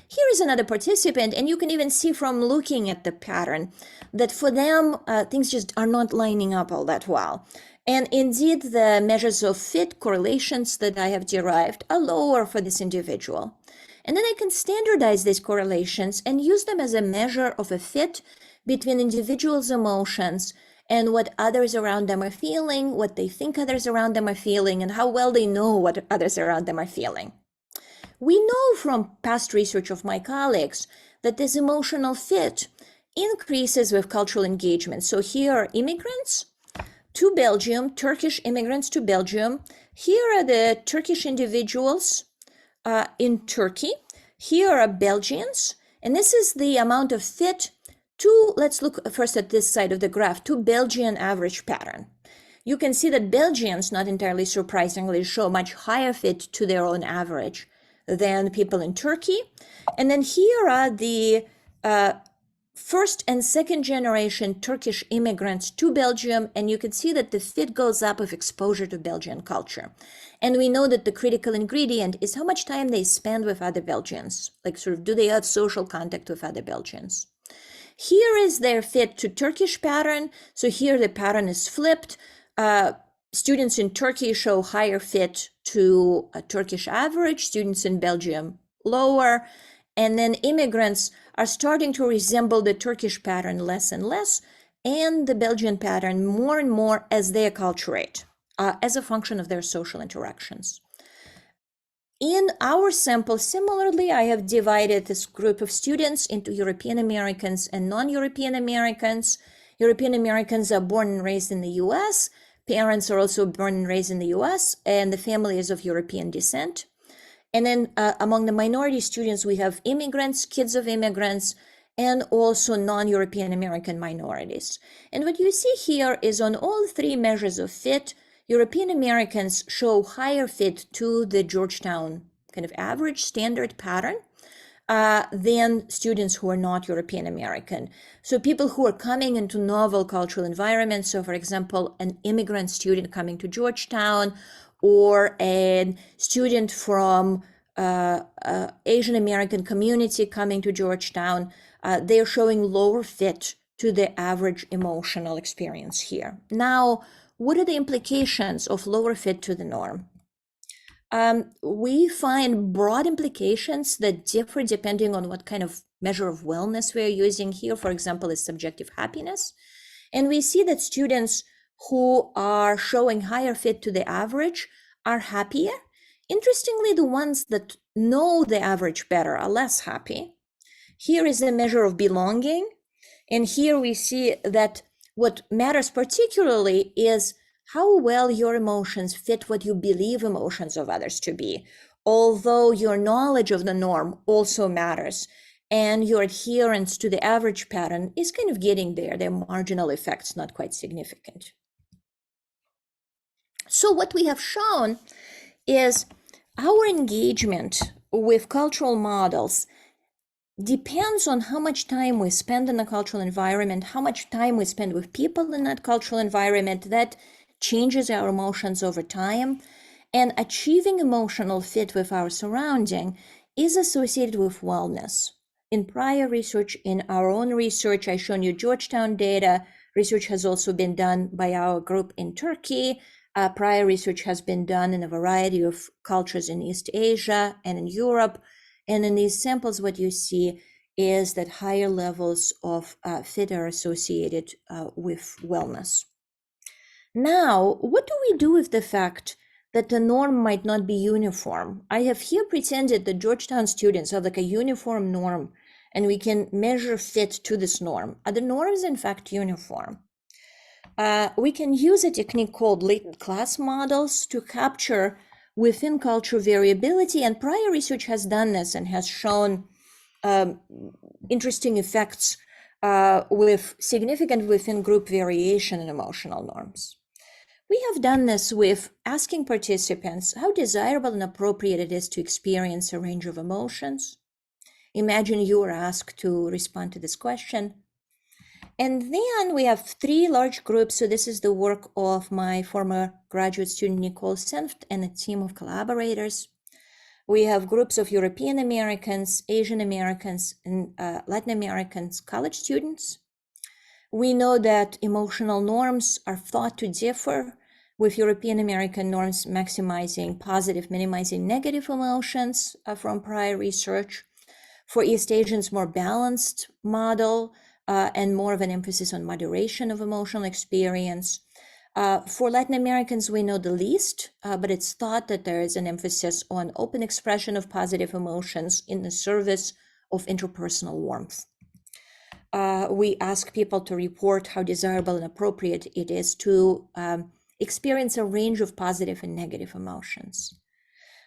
Here is another participant, and you can even see from looking at the pattern that for them, things just are not lining up all that well. And indeed, the measures of fit correlations that I have derived are lower for this individual. And then I can standardize these correlations and use them as a measure of a fit between individuals' emotions and what others around them are feeling, what they think others around them are feeling, and how well they know what others around them are feeling. We know from past research of my colleagues that this emotional fit increases with cultural engagement. So here are immigrants to Belgium, Turkish immigrants to Belgium. Here are the Turkish individuals in Turkey. Here are Belgians. And this is the amount of fit to, let's look first at this side of the graph, to Belgian average pattern. You can see that Belgians, not entirely surprisingly, show much higher fit to their own average than people in Turkey. And then here are the first and second generation Turkish immigrants to Belgium, and you can see that the fit goes up with exposure to Belgian culture. And we know that the critical ingredient is how much time they spend with other Belgians, like sort of do they have social contact with other Belgians. Here is their fit to Turkish pattern. So here the pattern is flipped. Students in Turkey show higher fit to a Turkish average, students in Belgium lower, and then immigrants are starting to resemble the Turkish pattern less and less, and the Belgian pattern more and more as they acculturate, as a function of their social interactions. In our sample, similarly, I have divided this group of students into European Americans and non-European Americans. European Americans are born and raised in the US. Parents are also born and raised in the US, and the family is of European descent. And then among the minority students, we have immigrants, kids of immigrants, and also non-European American minorities. And what you see here is on all three measures of fit, European Americans show higher fit to the Georgetown kind of average standard pattern than students who are not European American. So people who are coming into novel cultural environments, so for example, an immigrant student coming to Georgetown or a student from Asian American community coming to Georgetown, they're showing lower fit to the average emotional experience here. Now, what are the implications of lower fit to the norm? We find broad implications that differ depending on what kind of measure of wellness we're using here. For example, is subjective happiness. And we see that students who are showing higher fit to the average are happier. Interestingly, the ones that know the average better are less happy. Here is a measure of belonging. And here we see that what matters particularly is how well your emotions fit what you believe emotions of others to be, although your knowledge of the norm also matters, and your adherence to the average pattern is kind of getting there. They're marginal effects, not quite significant. So what we have shown is our engagement with cultural models depends on how much time we spend in a cultural environment, how much time we spend with people in that cultural environment. That changes our emotions over time. And achieving emotional fit with our surrounding is associated with wellness. In prior research, in our own research, I've shown you Georgetown data. Research has also been done by our group in Turkey. Prior research has been done in a variety of cultures in East Asia and in Europe. And in these samples, what you see is that higher levels of fit are associated with wellness. Now, what do we do with the fact that the norm might not be uniform? I have here pretended that Georgetown students have like a uniform norm, and we can measure fit to this norm. Are the norms in fact uniform? We can use a technique called latent class models to capture within culture variability, and prior research has done this and has shown interesting effects with significant within group variation in emotional norms. We have done this with asking participants how desirable and appropriate it is to experience a range of emotions. Imagine you are asked to respond to this question. And then we have three large groups. So this is the work of my former graduate student, Nicole Senft, and a team of collaborators. We have groups of European Americans, Asian Americans, and Latin Americans, college students. We know that emotional norms are thought to differ, with European American norms maximizing positive, minimizing negative emotions from prior research. For East Asians, more balanced model and more of an emphasis on moderation of emotional experience. For Latin Americans, we know the least, but it's thought that there is an emphasis on open expression of positive emotions in the service of interpersonal warmth. We ask people to report how desirable and appropriate it is to experience a range of positive and negative emotions.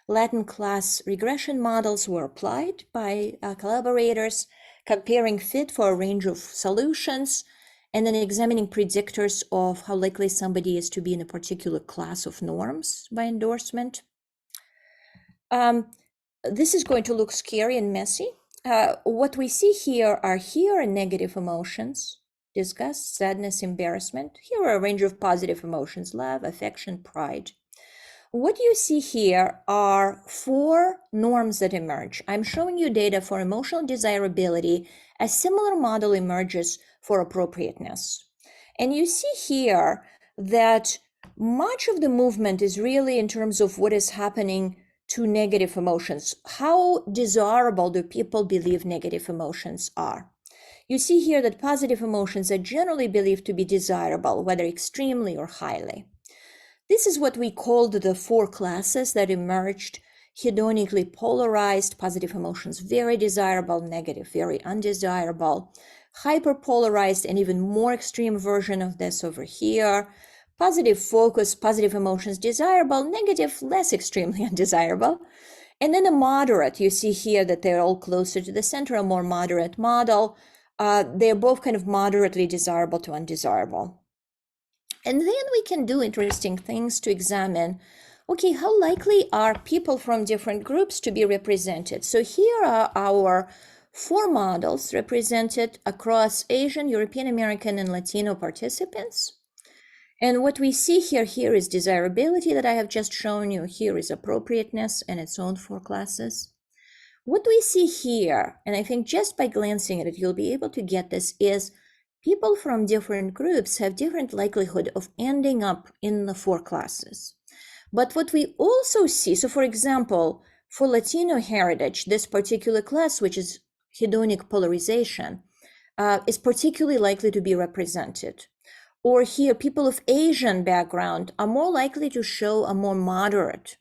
Latin class regression models were applied by collaborators, comparing fit for a range of solutions, and then examining predictors of how likely somebody is to be in a particular class of norms by endorsement. This is going to look scary and messy. What we see here are negative emotions: disgust, sadness, embarrassment. Here are a range of positive emotions: love, affection, pride. What you see here are 4 norms that emerge. I'm showing you data for emotional desirability. A similar model emerges for appropriateness. And you see here that much of the movement is really in terms of what is happening to negative emotions. How desirable do people believe negative emotions are? You see here that positive emotions are generally believed to be desirable, whether extremely or highly. This is what we called the 4 classes that emerged: hedonically polarized, positive emotions, very desirable; negative, very undesirable; hyperpolarized, and even more extreme version of this over here; positive focus, positive emotions, desirable; negative, less extremely undesirable. And then a moderate, you see here that they're all closer to the center, a more moderate model. They're both kind of moderately desirable to undesirable. And then we can do interesting things to examine, okay, how likely are people from different groups to be represented? So here are our 4 models represented across Asian, European American, and Latino participants. And what we see here is desirability that I have just shown you. Here is appropriateness and its own 4 classes. What we see here, and I think just by glancing at it, you'll be able to get this, is people from different groups have different likelihood of ending up in the 4 classes. But what we also see, so for example, for Latino heritage, this particular class, which is hedonic polarization, is particularly likely to be represented. Or here, people of Asian background are more likely to show a more moderate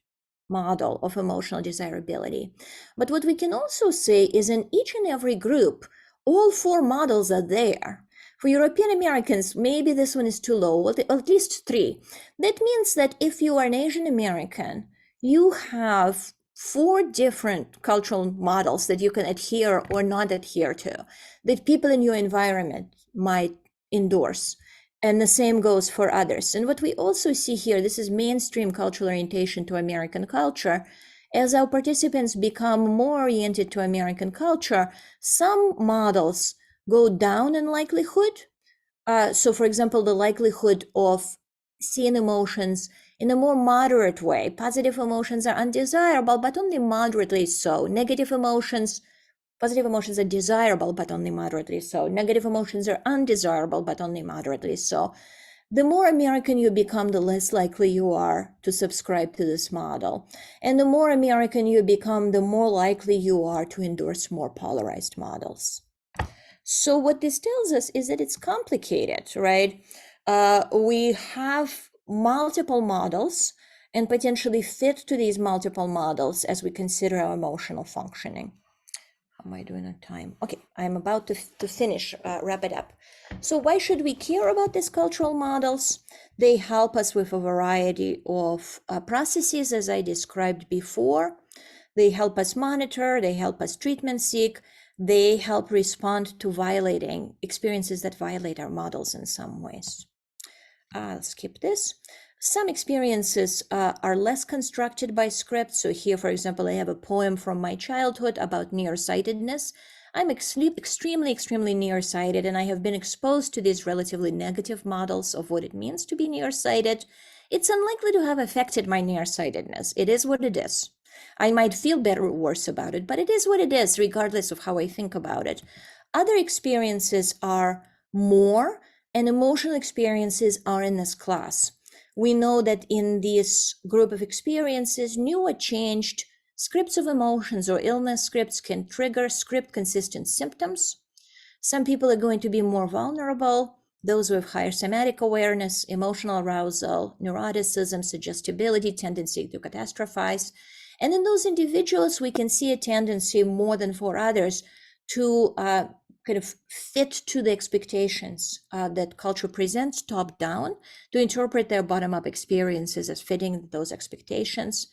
model of emotional desirability. But what we can also say is in each and every group, all 4 models are there. For European Americans, maybe this one is too low, at least 3. That means that if you are an Asian American, you have 4 different cultural models that you can adhere or not adhere to, that people in your environment might endorse. And the same goes for others. And what we also see here, this is mainstream cultural orientation to American culture. As our participants become more oriented to American culture, some models go down in likelihood. So for example, the likelihood of seeing emotions in a more moderate way. Positive emotions are undesirable, but only moderately so. Positive emotions are desirable, but only moderately so. Negative emotions are undesirable, but only moderately so. The more American you become, the less likely you are to subscribe to this model. And the more American you become, the more likely you are to endorse more polarized models. So what this tells us is that it's complicated, right? We have multiple models and potentially fit to these multiple models as we consider our emotional functioning. How am I doing on time? Okay, I'm about to finish, wrap it up. So why should we care about these cultural models? They help us with a variety of processes, as I described before. They help us monitor, they help us treatment seek, they help respond to violating experiences that violate our models in some ways. I'll skip this. Some experiences are less constructed by script. So here, for example, I have a poem from my childhood about nearsightedness. I'm extremely nearsighted, and I have been exposed to these relatively negative models of what it means to be nearsighted. It's unlikely to have affected my nearsightedness. It is what it is. I might feel better or worse about it, but it is what it is, regardless of how I think about it. Other experiences are more, and emotional experiences are in this class. We know that in this group of experiences, new or changed scripts of emotions or illness scripts can trigger script-consistent symptoms. Some people are going to be more vulnerable, those with higher somatic awareness, emotional arousal, neuroticism, suggestibility, tendency to catastrophize. And in those individuals, we can see a tendency more than for others to kind of fit to the expectations that culture presents top down, to interpret their bottom-up experiences as fitting those expectations.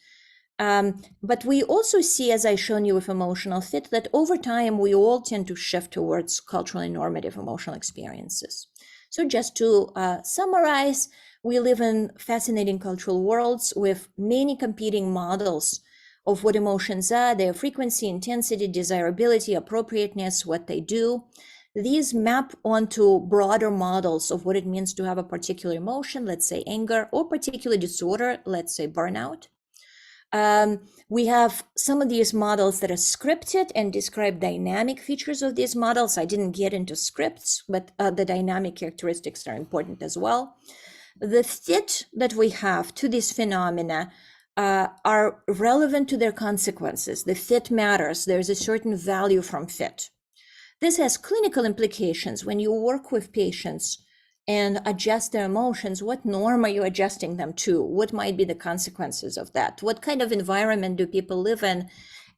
But we also see, as I've shown you with emotional fit, that over time, we all tend to shift towards culturally normative emotional experiences. So just to summarize, we live in fascinating cultural worlds with many competing models of what emotions are, their frequency, intensity, desirability, appropriateness, what they do. These map onto broader models of what it means to have a particular emotion, let's say anger, or particular disorder, let's say burnout. We have some of these models that are scripted and describe dynamic features of these models. I didn't get into scripts, but the dynamic characteristics are important as well. The fit that we have to these phenomena are relevant to their consequences. The fit matters. There's a certain value from fit. This has clinical implications. When you work with patients and adjust their emotions, what norm are you adjusting them to? What might be the consequences of that? What kind of environment do people live in?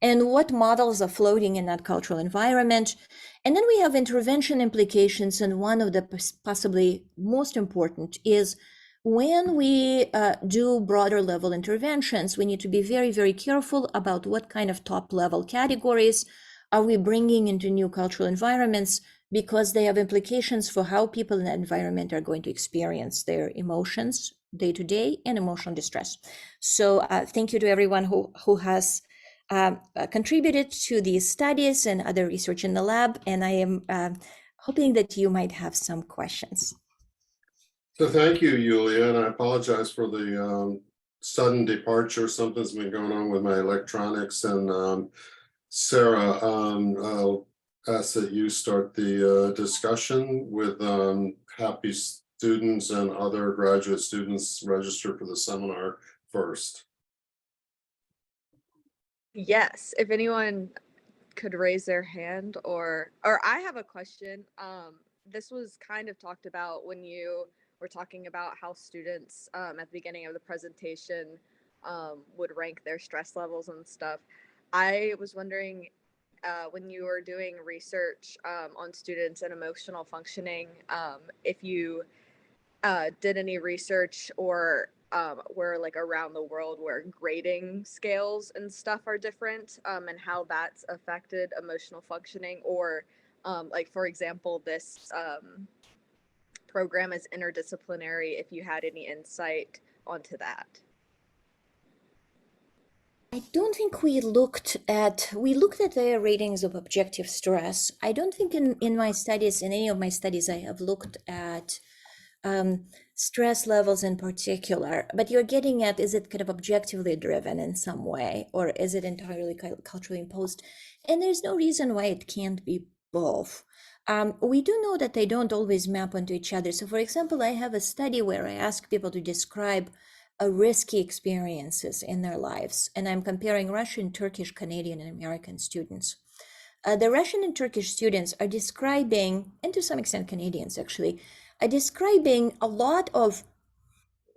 And what models are floating in that cultural environment? And then we have intervention implications. And one of the possibly most important is when we do broader level interventions, we need to be very, very careful about what kind of top level categories are we bringing into new cultural environments because they have implications for how people in that environment are going to experience their emotions day to day and emotional distress. So thank you to everyone who has contributed to these studies and other research in the lab. And I am hoping that you might have some questions. So thank you, Yulia, and I apologize for the sudden departure. Something's been going on with my electronics. And Sarah, I'll ask that you start the discussion with happy students and other graduate students registered for the seminar first. Yes, if anyone could raise their hand, or I have a question. This was kind of talked about when you were talking about how students at the beginning of the presentation would rank their stress levels and stuff. I was wondering, when you were doing research on students and emotional functioning, if you did any research or where like around the world where grading scales and stuff are different, and how that's affected emotional functioning, or like for example, this program is interdisciplinary, if you had any insight onto that. I don't think we looked at their ratings of objective stress. I don't think in any of my studies, I have looked at stress levels in particular, but you're getting at, is it kind of objectively driven in some way, or is it entirely culturally imposed? And there's no reason why it can't be both. We do know that they don't always map onto each other. So for example, I have a study where I ask people to describe risky experiences in their lives, and I'm comparing Russian, Turkish, Canadian, and American students. The Russian and Turkish students are describing, and to some extent Canadians actually, are describing a lot of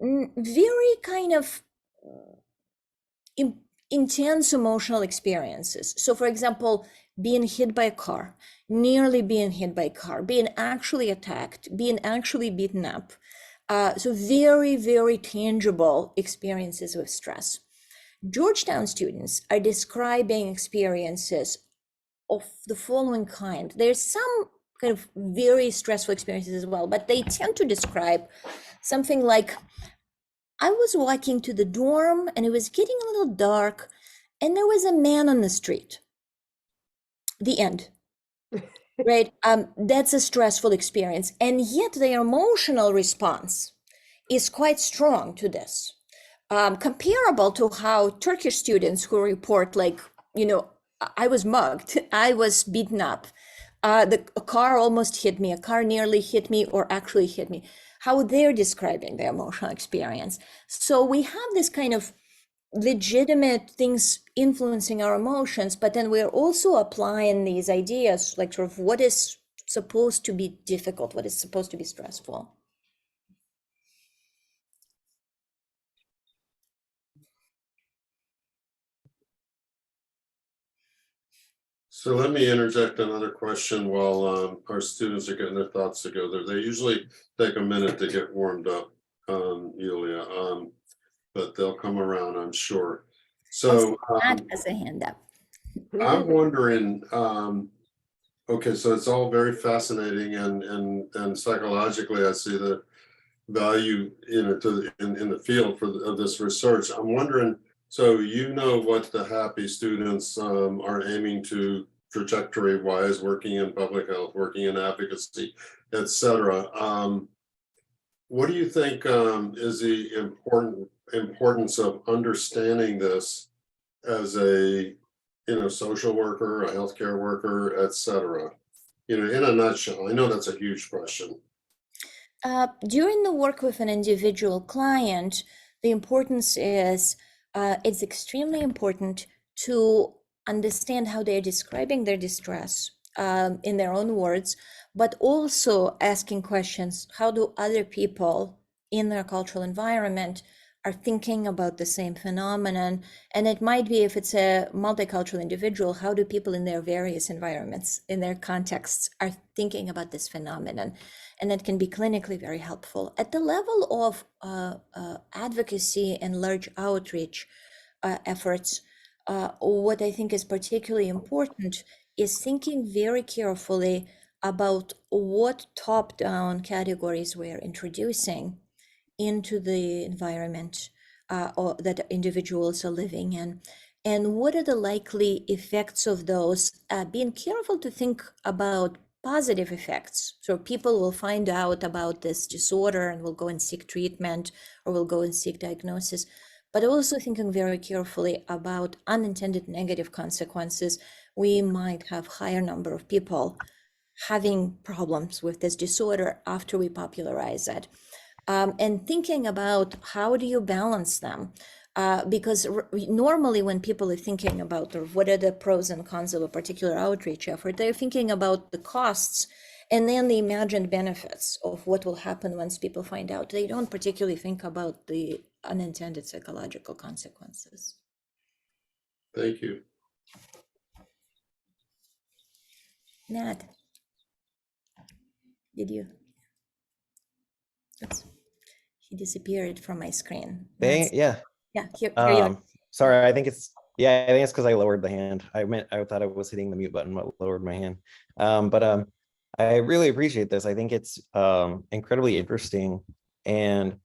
very kind of intense emotional experiences. So for example, being hit by a car, nearly being hit by a car, being actually attacked, being actually beaten up. So very, very tangible experiences with stress. Georgetown students are describing experiences of the following kind. There's some kind of very stressful experiences as well, but they tend to describe something like, I was walking to the dorm and it was getting a little dark and there was a man on the street. The end. Right? That's a stressful experience. And yet their emotional response is quite strong to this. Comparable to how Turkish students who report like, I was mugged, I was beaten up, a car almost hit me, a car nearly hit me or actually hit me, how they're describing their emotional experience. So we have this kind of legitimate things influencing our emotions, but then we're also applying these ideas, like sort of what is supposed to be difficult, what is supposed to be stressful. So let me interject another question while our students are getting their thoughts together. They usually take a minute to get warmed up, Yulia, but they'll come around, I'm sure. So That as a hand up. I'm wondering, okay, so it's all very fascinating and psychologically, I see the value in the field of this research. I'm wondering, so what the happy students are aiming to trajectory wise, working in public health, working in advocacy, etc. What do you think is the importance of understanding this as a social worker, a healthcare worker, etc.? In a nutshell, I know that's a huge question. During the work with an individual client, the importance is, it's extremely important to understand how they're describing their distress in their own words, but also asking questions, how do other people in their cultural environment are thinking about the same phenomenon? And it might be, if it's a multicultural individual, how do people in their various environments, in their contexts, are thinking about this phenomenon? And that can be clinically very helpful. At the level of advocacy and large outreach efforts, what I think is particularly important is thinking very carefully about what top-down categories we're introducing into the environment or that individuals are living in, and what are the likely effects of those, being careful to think about positive effects. So people will find out about this disorder and will go and seek treatment or will go and seek diagnosis, but also thinking very carefully about unintended negative consequences. We might have higher number of people having problems with this disorder after we popularize it. And thinking about how do you balance them? Because normally when people are thinking about what are the pros and cons of a particular outreach effort, they're thinking about the costs and then the imagined benefits of what will happen once people find out. They don't particularly think about the unintended psychological consequences. Thank you. Nat, did you? Oops, he disappeared from my screen. Yeah. Yeah, here you are. Sorry, I think it's because I lowered the hand. I thought I was hitting the mute button, but lowered my hand. I really appreciate this. I think it's incredibly interesting, and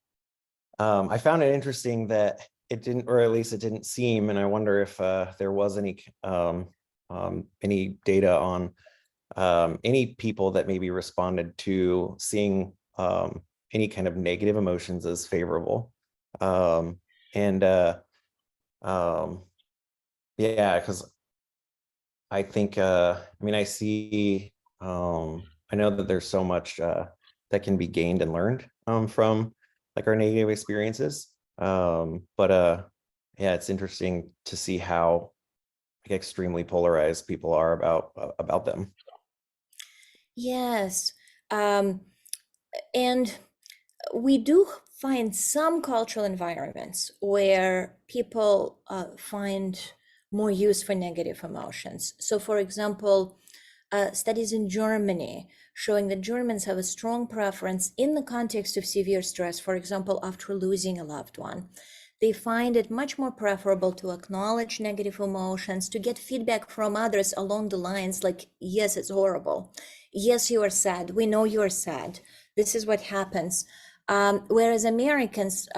I found it interesting that it didn't, or at least it didn't seem, and I wonder if there was any data on any people that maybe responded to seeing any kind of negative emotions as favorable. Yeah, because I think I mean, I see I know that there's so much that can be gained and learned from like our negative experiences, but yeah, it's interesting to see how like extremely polarized people are about them. Yes, and we do find some cultural environments where people find more use for negative emotions. So for example, studies in Germany showing that Germans have a strong preference in the context of severe stress, for example, after losing a loved one. They find it much more preferable to acknowledge negative emotions, to get feedback from others along the lines like, yes, it's horrible. Yes, you are sad. We know you are sad. This is what happens. Whereas Americans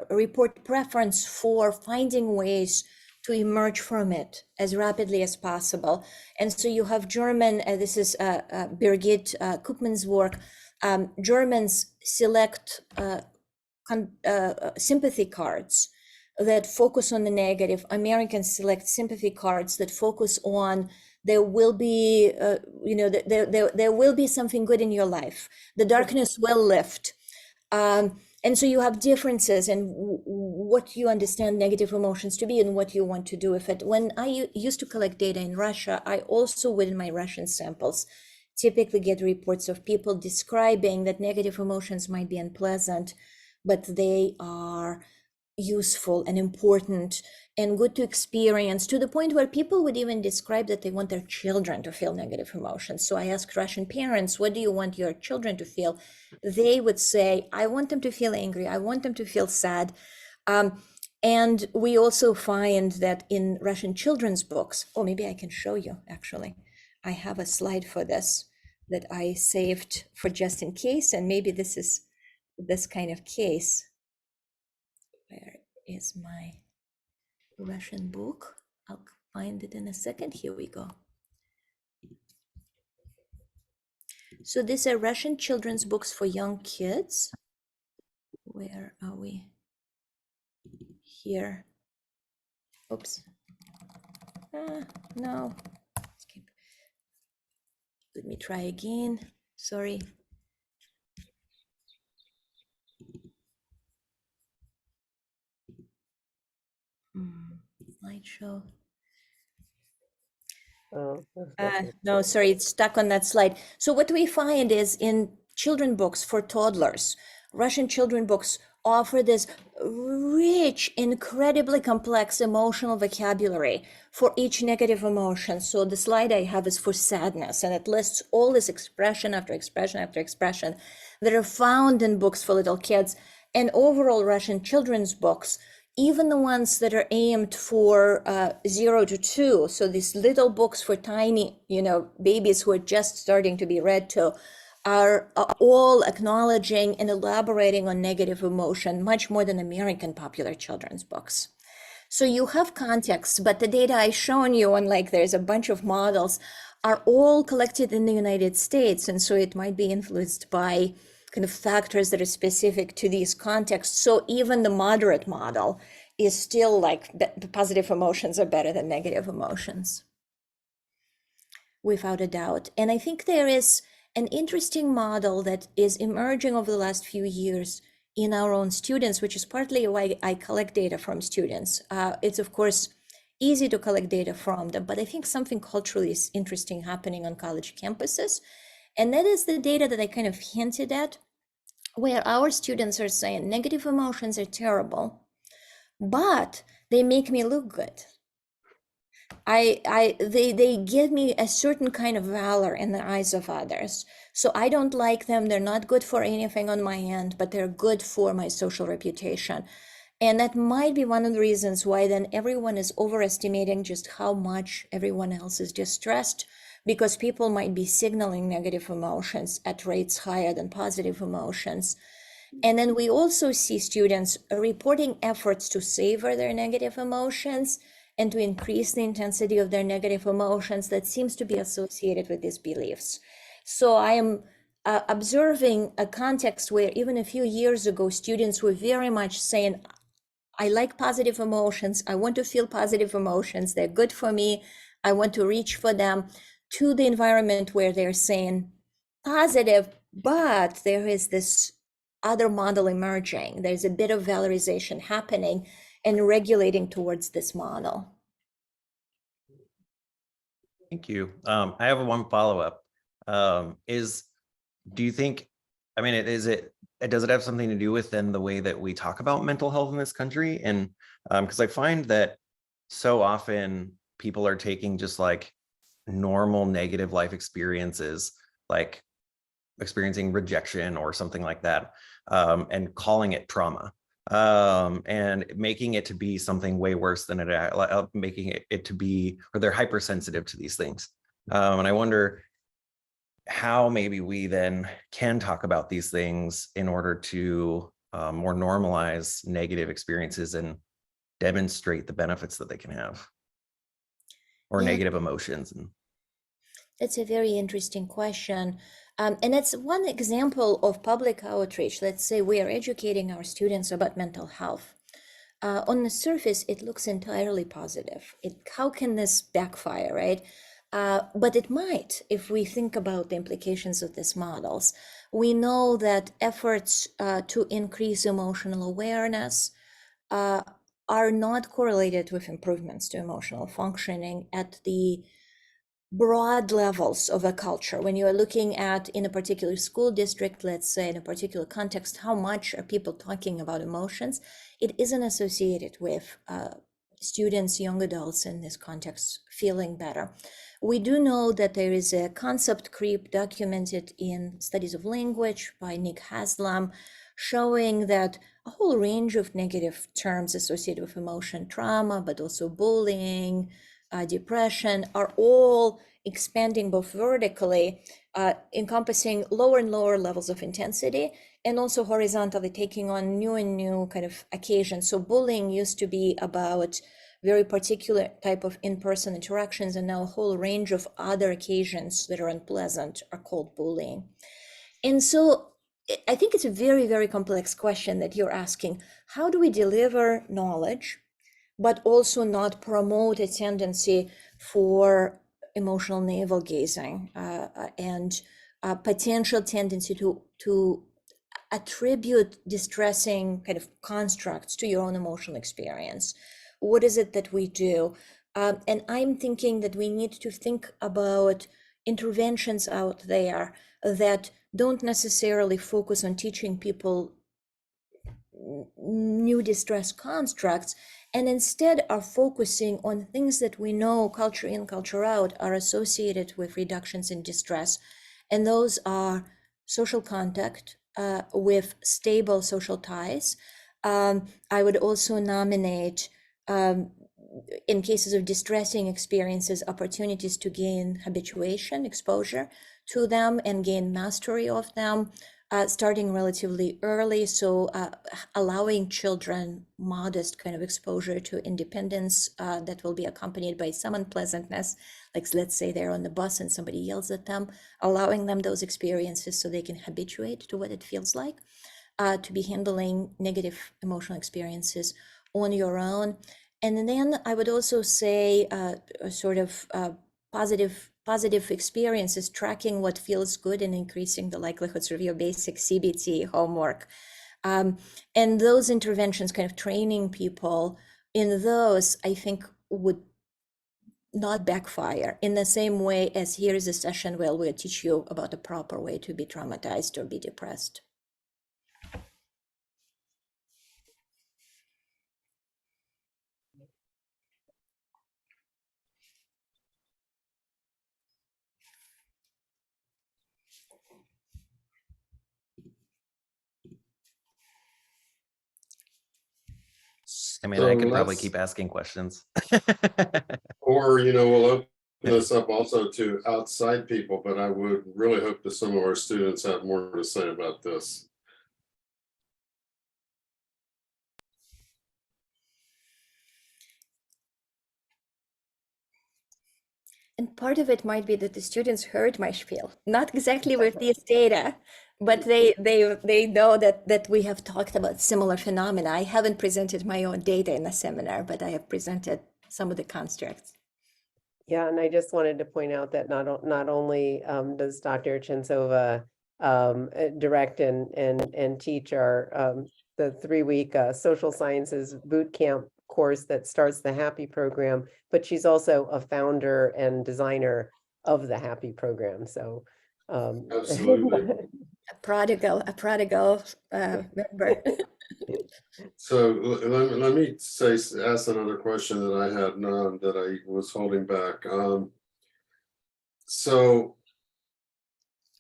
report preference for finding ways to emerge from it as rapidly as possible. And so you have German, this is Birgit Koopman's work, Germans select sympathy cards that focus on the negative. Americans select sympathy cards that focus on there will be, there will be something good in your life. The darkness will lift. And so you have differences in what you understand negative emotions to be and what you want to do with it. When I used to collect data in Russia, I also, within my Russian samples, typically get reports of people describing that negative emotions might be unpleasant, but they are useful and important and good to experience, to the point where people would even describe that they want their children to feel negative emotions. So I asked Russian parents, what do you want your children to feel? They would say, I want them to feel angry. I want them to feel sad. And we also find that in Russian children's books, oh, maybe I can show you, actually. I have a slide for this that I saved for just in case, and maybe this is this kind of case. Where is my Russian book? I'll find it in a second. Here we go. So these are Russian children's books for young kids. Where are we? Here. Oops. No. Let me try again. Sorry. Slideshow. Oh, No, sorry, it's stuck on that slide. So what we find is in children books for toddlers, Russian children books offer this rich, incredibly complex emotional vocabulary for each negative emotion. So the slide I have is for sadness, and it lists all this expression after expression after expression that are found in books for little kids. And overall Russian children's books even the ones that are aimed for 0 to 2, so these little books for tiny, babies who are just starting to be read to, are all acknowledging and elaborating on negative emotion much more than American popular children's books. So you have context, but the data I shown you on, like, there's a bunch of models, are all collected in the United States. And so it might be influenced by kind of factors that are specific to these contexts. So even the moderate model is still like the positive emotions are better than negative emotions, without a doubt. And I think there is an interesting model that is emerging over the last few years in our own students, which is partly why I collect data from students. It's of course easy to collect data from them, but I think something culturally is interesting happening on college campuses. And that is the data that I kind of hinted at, where our students are saying negative emotions are terrible, but they make me look good. They give me a certain kind of valor in the eyes of others. So I don't like them. They're not good for anything on my end, but they're good for my social reputation. And that might be one of the reasons why then everyone is overestimating just how much everyone else is distressed, because people might be signaling negative emotions at rates higher than positive emotions. And then we also see students reporting efforts to savor their negative emotions and to increase the intensity of their negative emotions that seems to be associated with these beliefs. So I am observing a context where even a few years ago, students were very much saying, I like positive emotions. I want to feel positive emotions. They're good for me. I want to reach for them, to the environment where they're saying positive, but there is this other model emerging. There's a bit of valorization happening and regulating towards this model. Thank you. I have one follow-up. Do you think, I mean, does it have something to do with then the way that we talk about mental health in this country? And because I find that so often people are taking just like normal negative life experiences, like experiencing rejection or something like that, and calling it trauma, and making it to be something way worse than it, making it to be, or they're hypersensitive to these things. And I wonder how maybe we then can talk about these things in order to more normalize negative experiences and demonstrate the benefits that they can have, or negative emotions. And it's a very interesting question. And it's one example of public outreach. Let's say we are educating our students about mental health. On the surface, it looks entirely positive. How can this backfire, right? But it might, if we think about the implications of these models. We know that efforts to increase emotional awareness are not correlated with improvements to emotional functioning at the broad levels of a culture. When you're looking at, in a particular school district, let's say in a particular context, how much are people talking about emotions, it isn't associated with students, young adults in this context feeling better. We do know that there is a concept creep documented in studies of language by Nick Haslam, showing that a whole range of negative terms associated with emotion, trauma, but also bullying, depression, are all expanding both vertically, encompassing lower and lower levels of intensity, and also horizontally taking on new and new kind of occasions. So bullying used to be about very particular type of in-person interactions, and now a whole range of other occasions that are unpleasant are called bullying. And so I think it's a very, very complex question that you're asking. How do we deliver knowledge, but also not promote a tendency for emotional navel gazing and a potential tendency to attribute distressing kind of constructs to your own emotional experience? What is it that we do? And I'm thinking that we need to think about interventions out there that don't necessarily focus on teaching people new distress constructs, and instead are focusing on things that we know culture in, culture out are associated with reductions in distress. And those are social contact with stable social ties, I would also nominate, in cases of distressing experiences, opportunities to gain habituation, exposure to them, and gain mastery of them, starting relatively early. So allowing children modest kind of exposure to independence that will be accompanied by some unpleasantness, like let's say they're on the bus and somebody yells at them, allowing them those experiences so they can habituate to what it feels like to be handling negative emotional experiences on your own. And then I would also say a sort of positive experiences, tracking what feels good and increasing the likelihood, sort of your basic CBT homework. And those interventions, kind of training people in those, I think would not backfire in the same way as here is a session where we'll teach you about the proper way to be traumatized or be depressed. I mean, I So could probably let's- keep asking questions. Or, we'll open this up also to outside people, but I would really hope that some of our students have more to say about this. And part of it might be that the students heard my spiel, not exactly with these data, but they know that we have talked about similar phenomena. I haven't presented my own data in the seminar, but I have presented some of the constructs. Yeah, and I just wanted to point out that not only does Dr. Chentsova direct and teach our the 3-week social sciences boot camp course that starts the Happy program, but she's also a founder and designer of the Happy program. So Absolutely. A prodigal member. So let me ask another question that I had that I was holding back. So,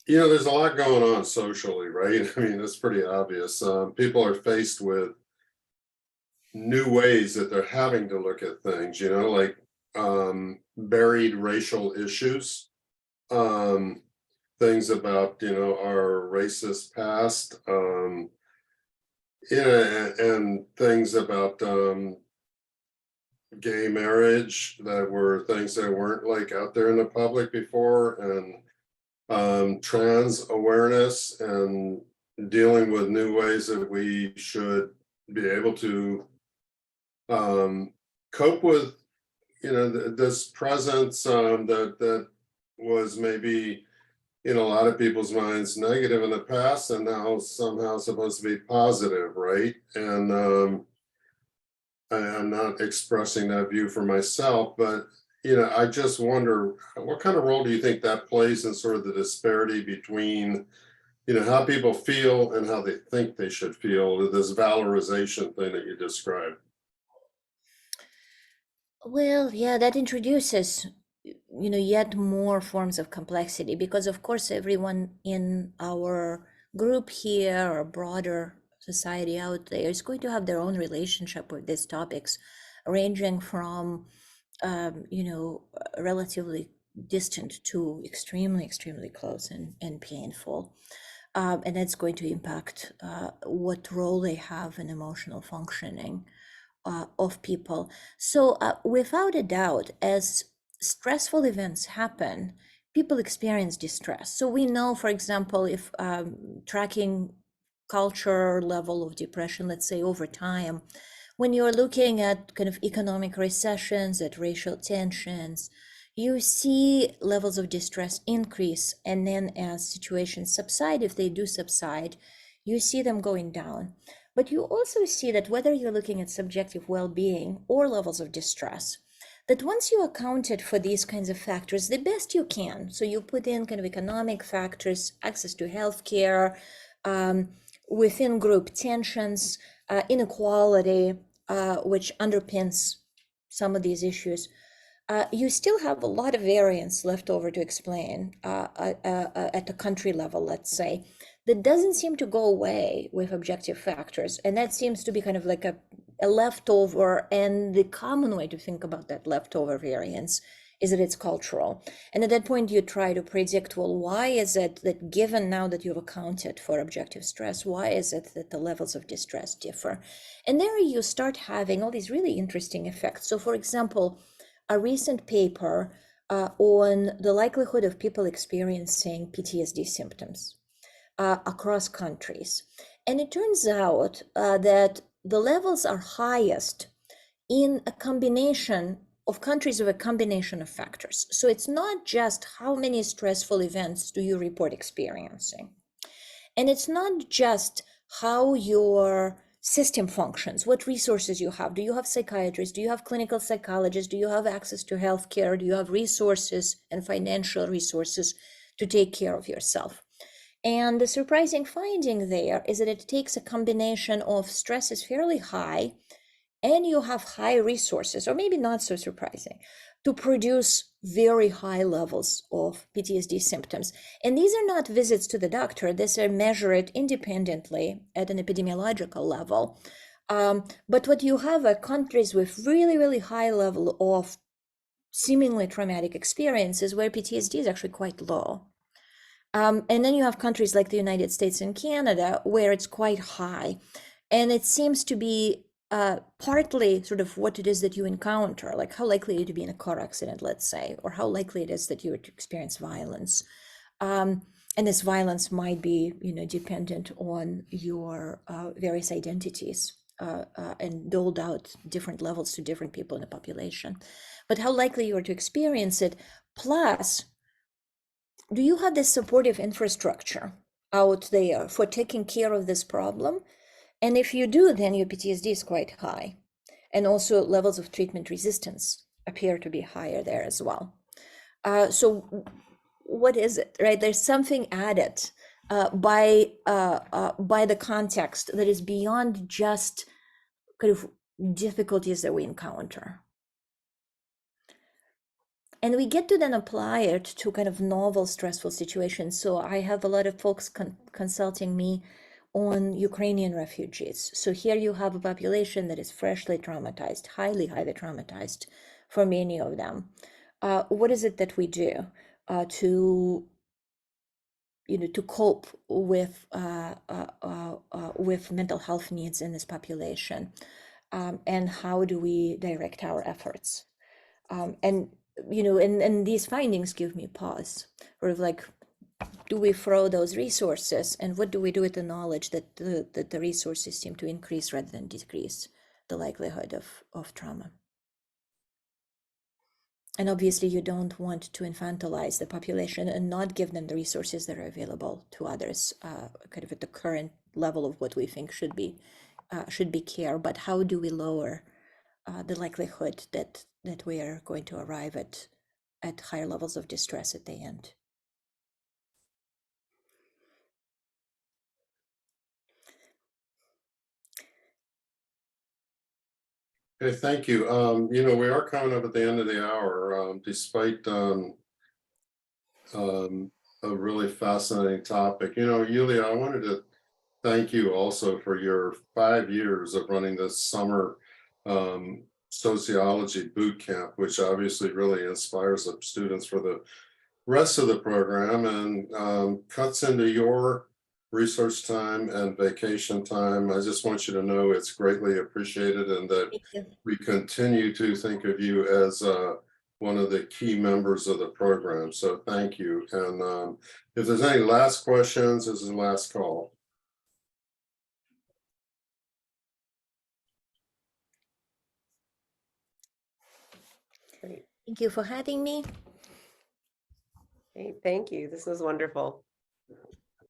there's a lot going on socially, right? I mean, that's pretty obvious. People are faced with new ways that they're having to look at things, like buried racial issues, things about, our racist past, and things about gay marriage that were things that weren't like out there in the public before, and trans awareness, and dealing with new ways that we should be able to cope with, this presence that was maybe in a lot of people's minds negative in the past, and now somehow supposed to be positive, right? And I'm not expressing that view for myself, but I just wonder, what kind of role do you think that plays in sort of the disparity between, how people feel and how they think they should feel, this valorization thing that you described? Well, yeah, that introduces, yet more forms of complexity, because of course everyone in our group here or broader society out there is going to have their own relationship with these topics, ranging from, relatively distant to extremely, extremely close and painful. And that's going to impact what role they have in emotional functioning of people. So without a doubt, as stressful events happen, people experience distress. So we know, for example, if tracking culture level of depression, let's say over time, when you're looking at kind of economic recessions, at racial tensions, you see levels of distress increase. And then as situations subside, if they do subside, you see them going down. But you also see that whether you're looking at subjective well-being or levels of distress, that once you accounted for these kinds of factors the best you can, so you put in kind of economic factors, access to healthcare, within group tensions, inequality, which underpins some of these issues, you still have a lot of variance left over to explain at the country level, let's say. that doesn't seem to go away with objective factors. And that seems to be kind of like a leftover. And the common way to think about that leftover variance is that it's cultural. And at that point, you try to predict, well, why is it that given now that you've accounted for objective stress, why is it that the levels of distress differ? And there you start having all these really interesting effects. So for example, a recent paper on the likelihood of people experiencing PTSD symptoms across countries. And it turns out that the levels are highest in a combination of countries with a combination of factors. So it's not just how many stressful events do you report experiencing. And it's not just how your system functions, what resources you have. Do you have psychiatrists? Do you have clinical psychologists? Do you have access to healthcare? Do you have resources and financial resources to take care of yourself? And the surprising finding there is that it takes a combination of stress is fairly high and you have high resources, or maybe not so surprising, to produce very high levels of PTSD symptoms. And these are not visits to the doctor. These are measured independently at an epidemiological level. But what you have are countries with really, really high level of seemingly traumatic experiences where PTSD is actually quite low. And then you have countries like the United States and Canada where it's quite high. And it seems to be partly sort of what it is that you encounter, like how likely are you to be in a car accident, let's say, or how likely it is that you would experience violence. And this violence might be, dependent on your various identities and doled out different levels to different people in the population. But how likely you are to experience it, plus, do you have this supportive infrastructure out there for taking care of this problem? And if you do, then your PTSD is quite high. And also levels of treatment resistance appear to be higher there as well. So what is it, right? There's something added by the context that is beyond just kind of difficulties that we encounter. And we get to then apply it to kind of novel stressful situations. So I have a lot of folks consulting me on Ukrainian refugees. So here you have a population that is freshly traumatized, highly traumatized for many of them. What is it that we do to cope with mental health needs in this population? And how do we direct our efforts? And these findings give me pause, sort of like, do we throw those resources, and what do we do with the knowledge that the resources seem to increase rather than decrease the likelihood of trauma? And obviously you don't want to infantilize the population and not give them the resources that are available to others, kind of at the current level of what we think should be care. But how do we lower the likelihood that we are going to arrive at higher levels of distress at the end? Okay, thank you. We are coming up at the end of the hour, despite a really fascinating topic. Yulia, I wanted to thank you also for your 5 years of running this summer sociology boot camp, which obviously really inspires the students for the rest of the program and cuts into your research time and vacation time. I just want you to know it's greatly appreciated and that we continue to think of you as one of the key members of the program. So thank you. And if there's any last questions, this is the last call. Great. Thank you for having me. Great. Thank you. This was wonderful.